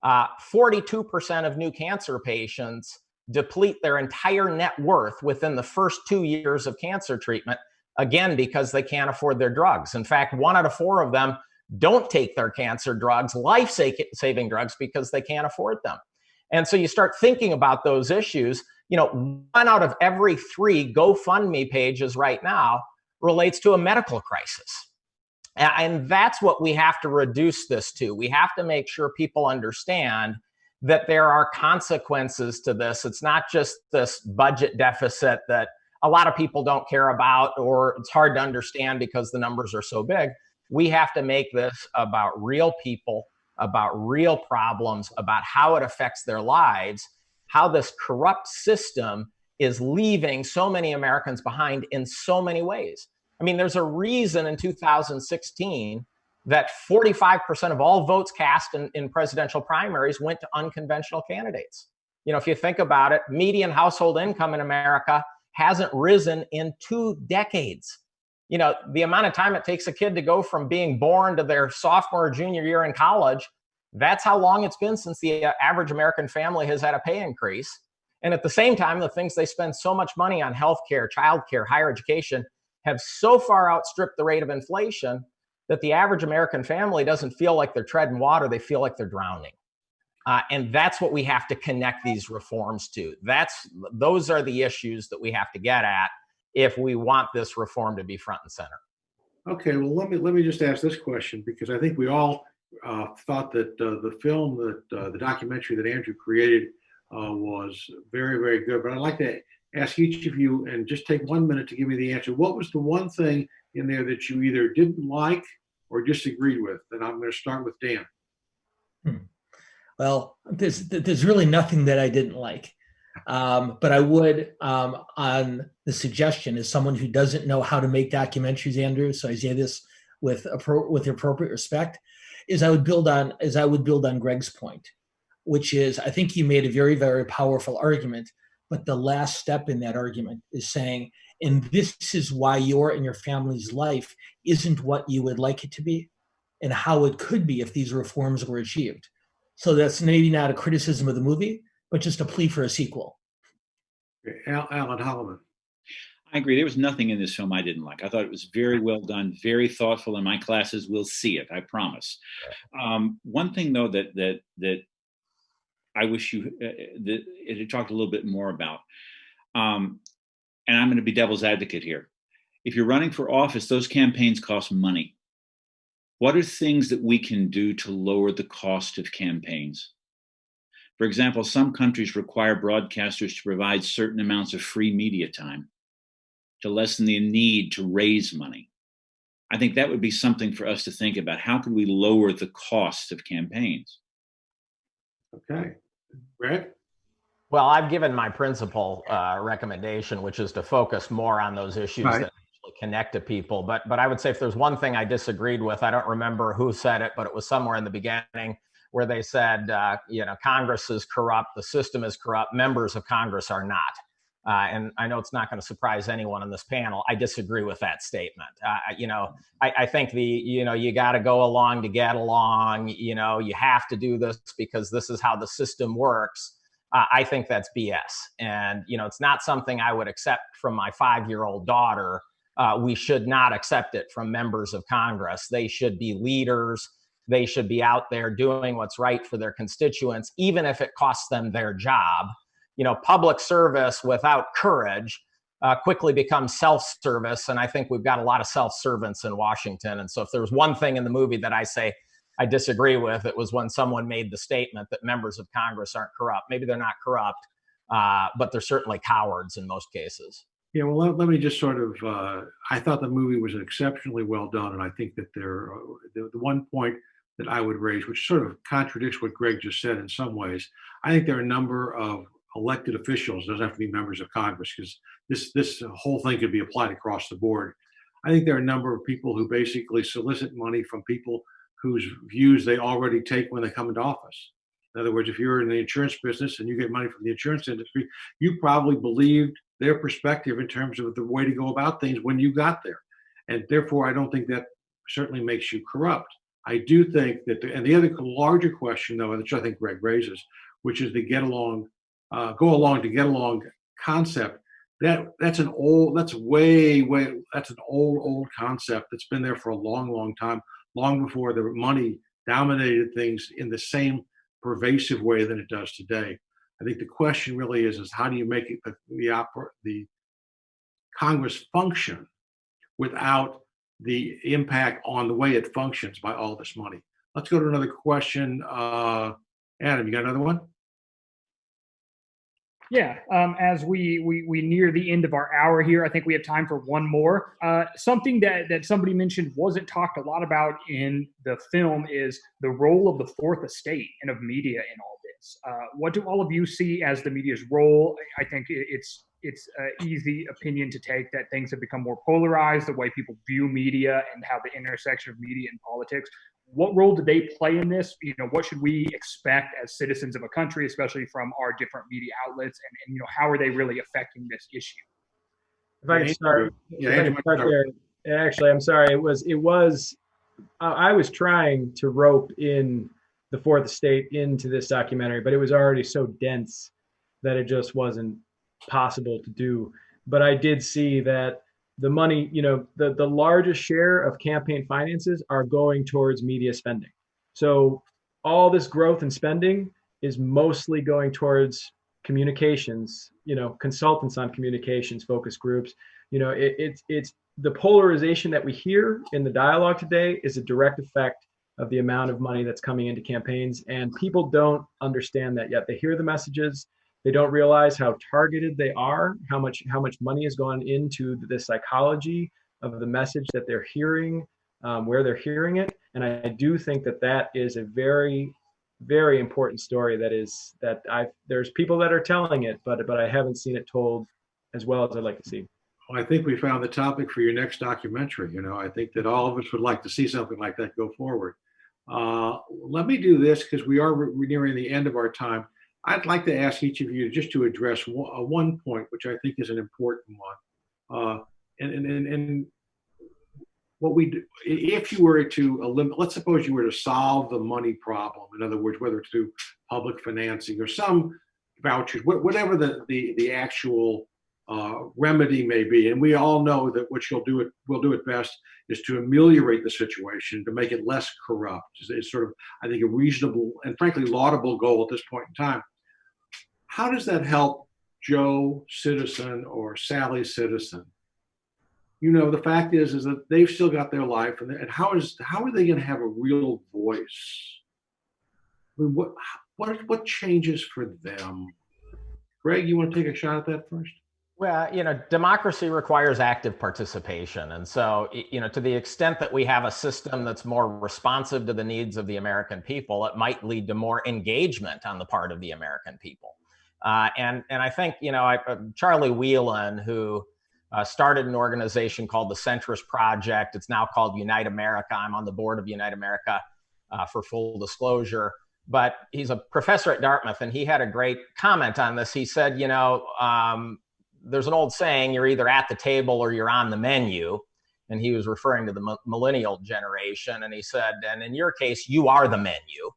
Speaker 3: 42% of new cancer patients deplete their entire net worth within the first 2 years of cancer treatment, again, because they can't afford their drugs. In fact, 1 out of 4 of them don't take their cancer drugs, life-saving drugs, because they can't afford them. And so you start thinking about those issues. one out of every 3 GoFundMe pages right now relates to a medical crisis. And that's what we have to reduce this to. We have to make sure people understand that there are consequences to this. It's not just this budget deficit that a lot of people don't care about, or it's hard to understand because the numbers are so big. We have to make this about real people, about real problems, about how it affects their lives, how this corrupt system is leaving so many Americans behind in so many ways. I mean, there's a reason in 2016 that 45% of all votes cast in presidential primaries went to unconventional candidates. If you think about it, median household income in America hasn't risen in 2 decades. The amount of time it takes a kid to go from being born to their sophomore or junior year in college, that's how long it's been since the average American family has had a pay increase. And at the same time, the things they spend so much money on, healthcare, childcare, higher education, have so far outstripped the rate of inflation that the average American family doesn't feel like they're treading water, they feel like they're drowning. And that's what we have to connect these reforms to. Those are the issues that we have to get at if we want this reform to be front and center.
Speaker 2: Okay, well, let me just ask this question, because I think we all thought that the film, the documentary that Andrew created was very, very good. But I'd like to ask each of you, and just take 1 minute to give me the answer. What was the one thing in there that you either didn't like or disagreed with? And I'm going to start with Dan.
Speaker 4: Well, there's really nothing that I didn't like. But I would, on the suggestion, as someone who doesn't know how to make documentaries, Andrew, so I say this with appropriate respect, is I would build on Greg's point, which is, I think you made a very, very powerful argument. But the last step in that argument is saying, and this is why your and your family's life isn't what you would like it to be, and how it could be if these reforms were achieved. So that's maybe not a criticism of the movie, but just a plea for a sequel.
Speaker 2: Okay, Alan Holloman.
Speaker 5: I agree. There was nothing in this film I didn't like. I thought it was very well done, very thoughtful, and my classes will see it, I promise. One thing, though, that I wish that it had talked a little bit more about, and I'm going to be devil's advocate here. If you're running for office, those campaigns cost money. What are things that we can do to lower the cost of campaigns? For example, some countries require broadcasters to provide certain amounts of free media time to lessen the need to raise money. I think that would be something for us to think about. How can we lower the cost of campaigns?
Speaker 2: Okay. Greg?
Speaker 3: Well, I've given my principal recommendation, which is to focus more on those issues that actually connect to people. But I would say if there's one thing I disagreed with, I don't remember who said it, but it was somewhere in the beginning where they said, Congress is corrupt, the system is corrupt, members of Congress are not. And I know it's not going to surprise anyone on this panel. I disagree with that statement. I think you got to go along to get along. You have to do this because this is how the system works. I think that's BS. And, it's not something I would accept from my 5-year-old daughter. We should not accept it from members of Congress. They should be leaders. They should be out there doing what's right for their constituents, even if it costs them their job. Public service without courage quickly becomes self-service. And I think we've got a lot of self-servants in Washington. And so if there was one thing in the movie that I say I disagree with, it was when someone made the statement that members of Congress aren't corrupt. Maybe they're not corrupt, but they're certainly cowards in most cases.
Speaker 2: Yeah, well, let me just sort of, I thought the movie was exceptionally well done. And I think that the one point that I would raise, which sort of contradicts what Greg just said in some ways, I think there are a number of elected officials, doesn't have to be members of Congress, because this whole thing could be applied across the board. I think there are a number of people who basically solicit money from people whose views they already take when they come into office. In other words, if you're in the insurance business and you get money from the insurance industry, you probably believed their perspective in terms of the way to go about things when you got there. And therefore, I don't think that certainly makes you corrupt. I do think that, and the other larger question, though, which I think Greg raises, which is the go along to get along concept. That's an old concept that's been there for a long, long time, long before the money dominated things in the same pervasive way that it does today. I think the question really is how do you make it the Congress function without the impact on the way it functions by all this money? Let's go to another question. Adam, you got another one?
Speaker 6: Yeah, as we near the end of our hour here, I think we have time for one more. Something that somebody mentioned wasn't talked a lot about in the film is the role of the fourth estate and of media in all this. What do all of you see as the media's role? I think it's an easy opinion to take that things have become more polarized, the way people view media and how the intersection of media and politics. What role do they play in this? You know, what should we expect as citizens of a country, especially from our different media outlets, and you know, how are they really affecting this issue?
Speaker 1: If I can start,
Speaker 2: Yeah,
Speaker 1: if I can start there. Actually, I'm sorry. I was trying to rope in the fourth estate into this documentary, but it was already so dense that it just wasn't possible to do. But I did see that the money, you know, the largest share of campaign finances are going towards media spending. So all this growth in spending is mostly going towards communications, you know, consultants on communications, focus groups. You know, it's the polarization that we hear in the dialogue today is a direct effect of the amount of money that's coming into campaigns, and people don't understand that yet. They hear the messages, they don't realize how targeted they are, how much money has gone into the psychology of the message that they're hearing, where they're hearing it. And I do think that is a very, very important story. There's people that are telling it, but I haven't seen it told as well as I'd like to see.
Speaker 2: Well, I think we found the topic for your next documentary. You know, I think that all of us would like to see something like that go forward. Let me do this because we're nearing the end of our time. I'd like to ask each of you just to address one point, which I think is an important one. And what we do, if you were to eliminate, let's suppose you were to solve the money problem. In other words, whether it's through public financing or some vouchers, whatever the actual remedy may be. And we all know that what we'll do it best is to ameliorate the situation, to make it less corrupt. It's sort of, I think, a reasonable and frankly laudable goal at this point in time. How does that help Joe citizen or Sally citizen? You know, the fact is that they've still got their life, and how are they going to have a real voice? I mean, what changes for them? Greg, you want to take a shot at that first?
Speaker 3: Well, you know, democracy requires active participation. And so, you know, to the extent that we have a system that's more responsive to the needs of the American people, it might lead to more engagement on the part of the American people. And I think, you know, Charlie Whelan, who started an organization called the Centrist Project. It's now called Unite America. I'm on the board of Unite America for full disclosure. But he's a professor at Dartmouth, and he had a great comment on this. He said, you know, there's an old saying, you're either at the table or you're on the menu. And he was referring to the millennial generation. And he said, and in your case, you are the menu.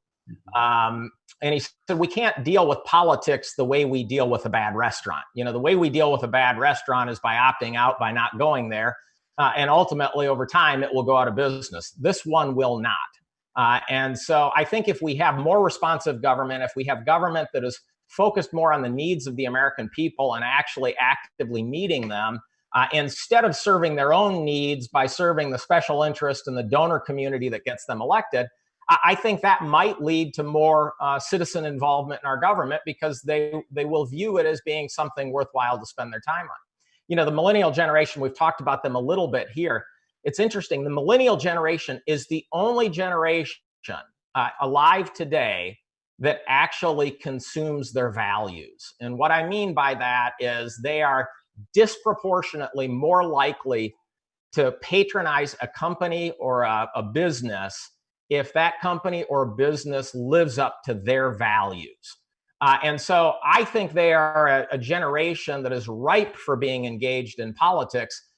Speaker 3: And he said, we can't deal with politics the way we deal with a bad restaurant. You know, the way we deal with a bad restaurant is by opting out, by not going there. And ultimately, over time, it will go out of business. This one will not. And so I think if we have more responsive government, if we have government that is focused more on the needs of the American people and actually actively meeting them, instead of serving their own needs by serving the special interest and the donor community that gets them elected, I think that might lead to more citizen involvement in our government because they will view it as being something worthwhile to spend their time on. You know, the millennial generation, we've talked about them a little bit here. It's interesting. The millennial generation is the only generation alive today that actually consumes their values. And what I mean by that is they are disproportionately more likely to patronize a company or a business if that company or business lives up to their values. And so I think they are a generation that is ripe for being engaged in politics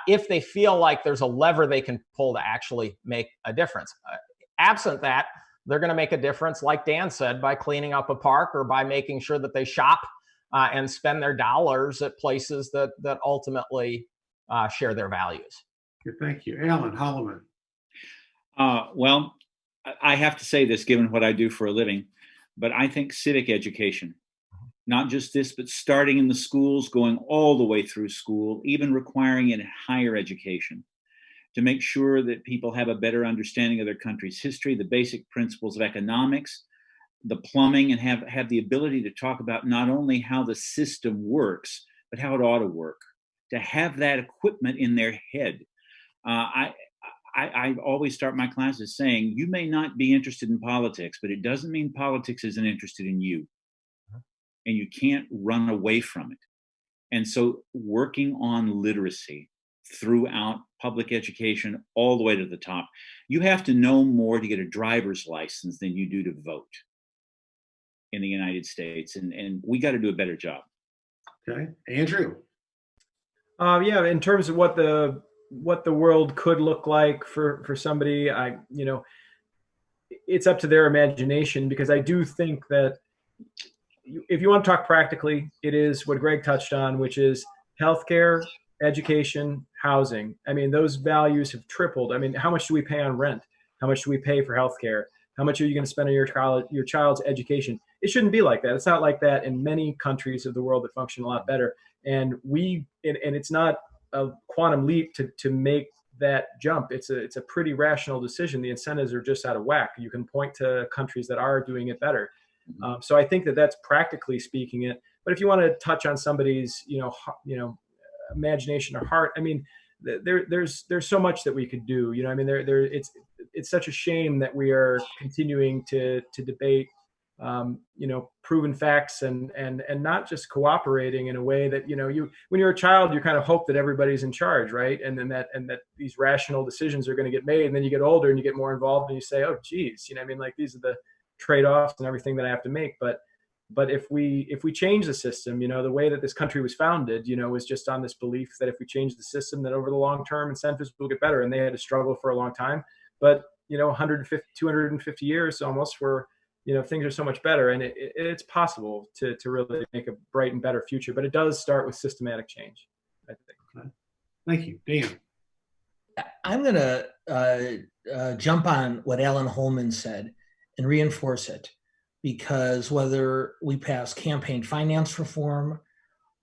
Speaker 3: if they feel like there's a lever they can pull to actually make a difference. Absent that, they're going to make a difference, like Dan said, by cleaning up a park or by making sure that they shop and spend their dollars at places that ultimately share their values.
Speaker 2: Okay, thank you. Alan Holloman.
Speaker 5: Well, I have to say this, given what I do for a living, but I think civic education Not just this, but starting in the schools, going all the way through school, even requiring it in higher education, to make sure that people have a better understanding of their country's history, the basic principles of economics, the plumbing, and have the ability to talk about not only how the system works, but how it ought to work, to have that equipment in their head. I always start my classes saying, you may not be interested in politics, but it doesn't mean politics isn't interested in you. And you can't run away from it. And so working on literacy throughout public education all the way to the top, you have to know more to get a driver's license than you do to vote in the United States. And we got to do a better job.
Speaker 2: Okay. Andrew.
Speaker 1: Yeah, in terms of what the world could look like for somebody, it's up to their imagination, because I do think that if you want to talk practically, it is what Greg touched on, which is healthcare, education, housing. I mean, those values have tripled. I mean, how much do we pay on rent? How much do we pay for healthcare? How much are you going to spend on your child's education? It shouldn't be like that. It's not like that in many countries of the world that function a lot better. And it's not a quantum leap to make that jump. It's a pretty rational decision. The incentives are just out of whack. You can point to countries that are doing it better. So I think that that's practically speaking it. But if you want to touch on somebody's, imagination or heart, I mean, there's so much that we could do. I mean, it's such a shame that we are continuing to debate, proven facts and not just cooperating in a way that, when you're a child, you kind of hope that everybody's in charge, right? And that these rational decisions are going to get made. And then you get older and you get more involved and you say, oh, geez, I mean, like, these are the trade-offs and everything that I have to make. But if we change the system, the way that this country was founded, was just on this belief that if we change the system, that over the long term incentives will get better. And they had to struggle for a long time. But 150, 250 years almost where things are so much better, and it's possible to really make a bright and better future. But it does start with systematic change, I think.
Speaker 2: Okay. Thank you, Dan.
Speaker 4: I'm going to jump on what Alan Holman said and reinforce it, because whether we pass campaign finance reform,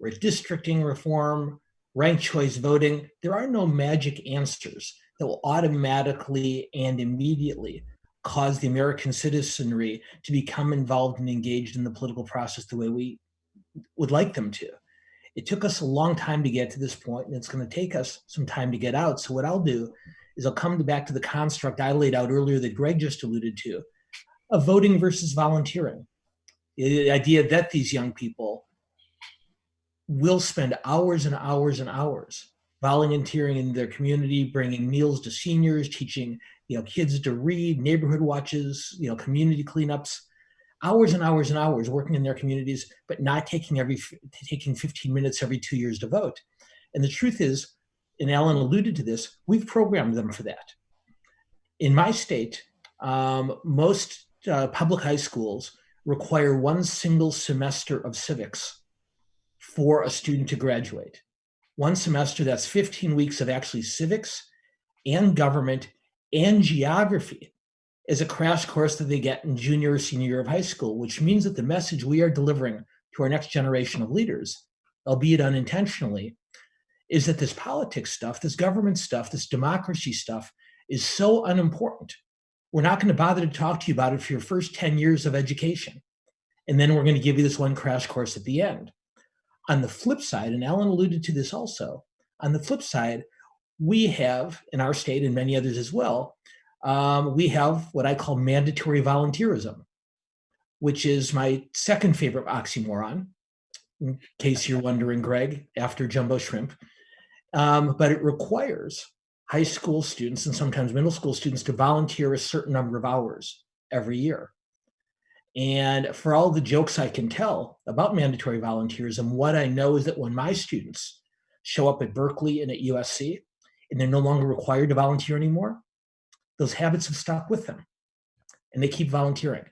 Speaker 4: redistricting reform, ranked choice voting, there are no magic answers that will automatically and immediately cause the American citizenry to become involved and engaged in the political process the way we would like them to. It took us a long time to get to this point, and it's going to take us some time to get out. So what I'll do is I'll come back to the construct I laid out earlier that Greg just alluded to, of voting versus volunteering. The idea that these young people will spend hours and hours and hours volunteering in their community, bringing meals to seniors, teaching kids to read, neighborhood watches, community cleanups, hours and hours and hours working in their communities, but not taking 15 minutes every 2 years to vote. And the truth is, and Alan alluded to this, we've programmed them for that. In my state, most public high schools require one single semester of civics for a student to graduate. One semester, that's 15 weeks of actually civics and government and geography as a crash course that they get in junior or senior year of high school, which means that the message we are delivering to our next generation of leaders, albeit unintentionally, is that this politics stuff, this government stuff, this democracy stuff is so unimportant. We're not going to bother to talk to you about it for your first 10 years of education. And then we're going to give you this one crash course at the end. On the flip side, and Alan alluded to this also, on the flip side, we have in our state and many others as well, we have what I call mandatory volunteerism, which is my second favorite oxymoron, in case you're wondering, Greg, after jumbo shrimp. But it requires high school students and sometimes middle school students to volunteer a certain number of hours every year. And for all the jokes I can tell about mandatory volunteerism, what I know is that when my students show up at Berkeley and at USC, and they're no longer required to volunteer anymore, those habits have stuck with them, and they keep volunteering.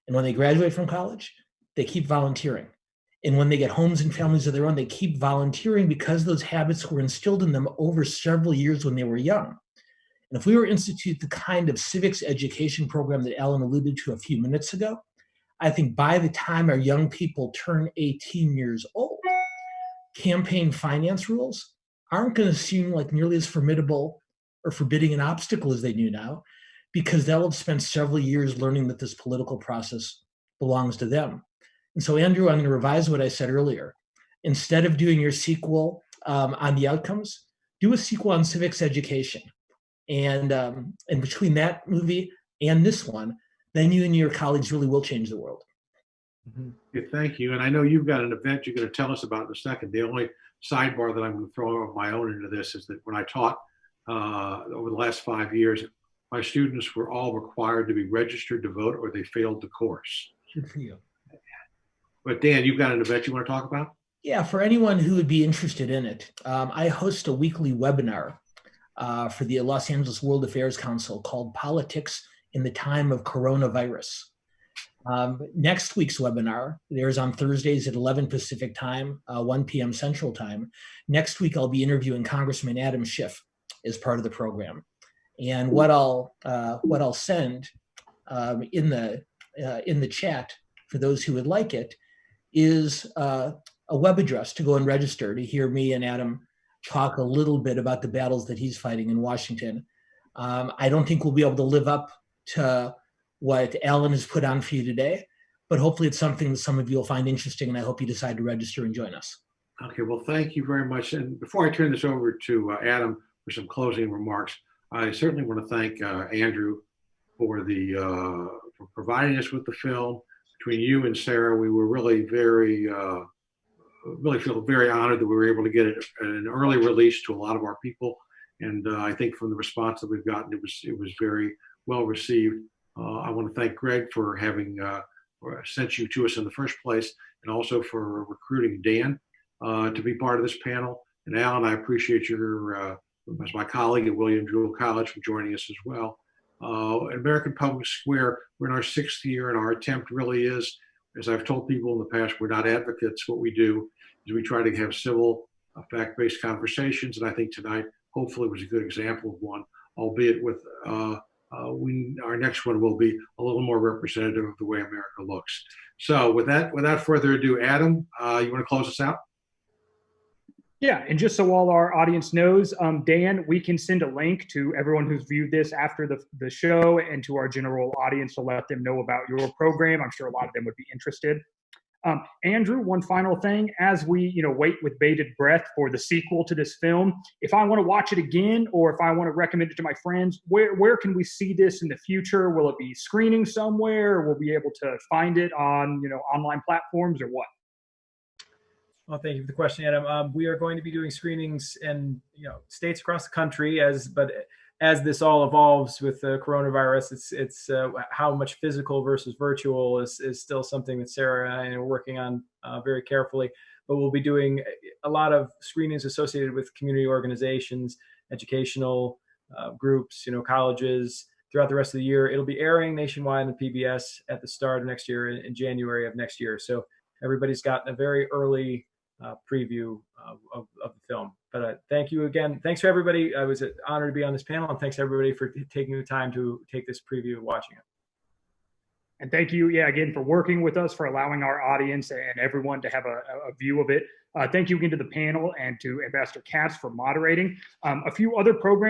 Speaker 4: And when they graduate from college, they keep volunteering. And when they get homes and families of their own, they keep volunteering because those habits were instilled in them over several years when they were young. And if we were to institute the kind of civics education program that Alan alluded to a few minutes ago, I think by the time our young people turn 18 years old, campaign finance rules aren't going to seem like nearly as formidable or forbidding an obstacle as they do now, because they'll have spent several years learning that this political process belongs to them. And so, Andrew, I'm going to revise what I said earlier. Instead of doing your sequel on the outcomes, do a sequel on civics education. And between that movie and this one, then you and your colleagues really will change the world.
Speaker 2: Okay, thank you. And I know you've got an event you're going to tell us about in a second. The only sidebar that I'm going to throw of my own into this is that when I taught over the last 5 years, my students were all required to be registered to vote or they failed the course.
Speaker 4: Good for you.
Speaker 2: But Dan, you've got an event you want to talk about?
Speaker 4: Yeah, for anyone who would be interested in it, I host a weekly webinar for the Los Angeles World Affairs Council called Politics in the Time of Coronavirus. Next week's webinar airs on Thursdays at 11 Pacific time, 1 p.m. Central time. Next week, I'll be interviewing Congressman Adam Schiff as part of the program. And what I'll send in the chat for those who would like it is a web address to go and register to hear me and Adam talk a little bit about the battles that he's fighting in Washington. I don't think we'll be able to live up to what Alan has put on for you today, but hopefully it's something that some of you will find interesting, and I hope you decide to register and join us.
Speaker 2: Okay, well, thank you very much. And before I turn this over to Adam for some closing remarks, I certainly want to thank Andrew for for providing us with the film. Between you and Sarah, we were really really feel very honored that we were able to get it an early release to a lot of our people. And I think from the response that we've gotten, it was very well received. I want to thank Greg for having sent you to us in the first place, and also for recruiting Dan to be part of this panel. And Alan, I appreciate your, as my colleague at William Jewell College, for joining us as well. At American Public Square, we're in our 6th year, and our attempt really is, as I've told people in the past, we're not advocates. What we do is we try to have civil, fact-based conversations, and I think tonight, hopefully, was a good example of one, albeit with our next one will be a little more representative of the way America looks. So without further ado, Adam, you want to close us out?
Speaker 6: Yeah, and just so all our audience knows, Dan, we can send a link to everyone who's viewed this after the show and to our general audience to let them know about your program. I'm sure a lot of them would be interested. Andrew, one final thing, as we wait with bated breath for the sequel to this film, if I want to watch it again, or if I want to recommend it to my friends, where can we see this in the future? Will it be screening somewhere? Will we be able to find it on online platforms, or what?
Speaker 1: Well, thank you for the question, Adam. We are going to be doing screenings in states across the country, but as this all evolves with the coronavirus, it's how much physical versus virtual is still something that Sarah and I are working on very carefully. But we'll be doing a lot of screenings associated with community organizations, educational groups, colleges throughout the rest of the year. It'll be airing nationwide on PBS at the start of next year, in January of next year. So everybody's gotten a very early preview of the film. But thank you again. Thanks for everybody. It was an honor to be on this panel, and thanks everybody for taking the time to take this preview and watching it.
Speaker 6: And thank you, again, for working with us, for allowing our audience and everyone to have a view of it. Thank you again to the panel and to Ambassador Katz for moderating. A few other programs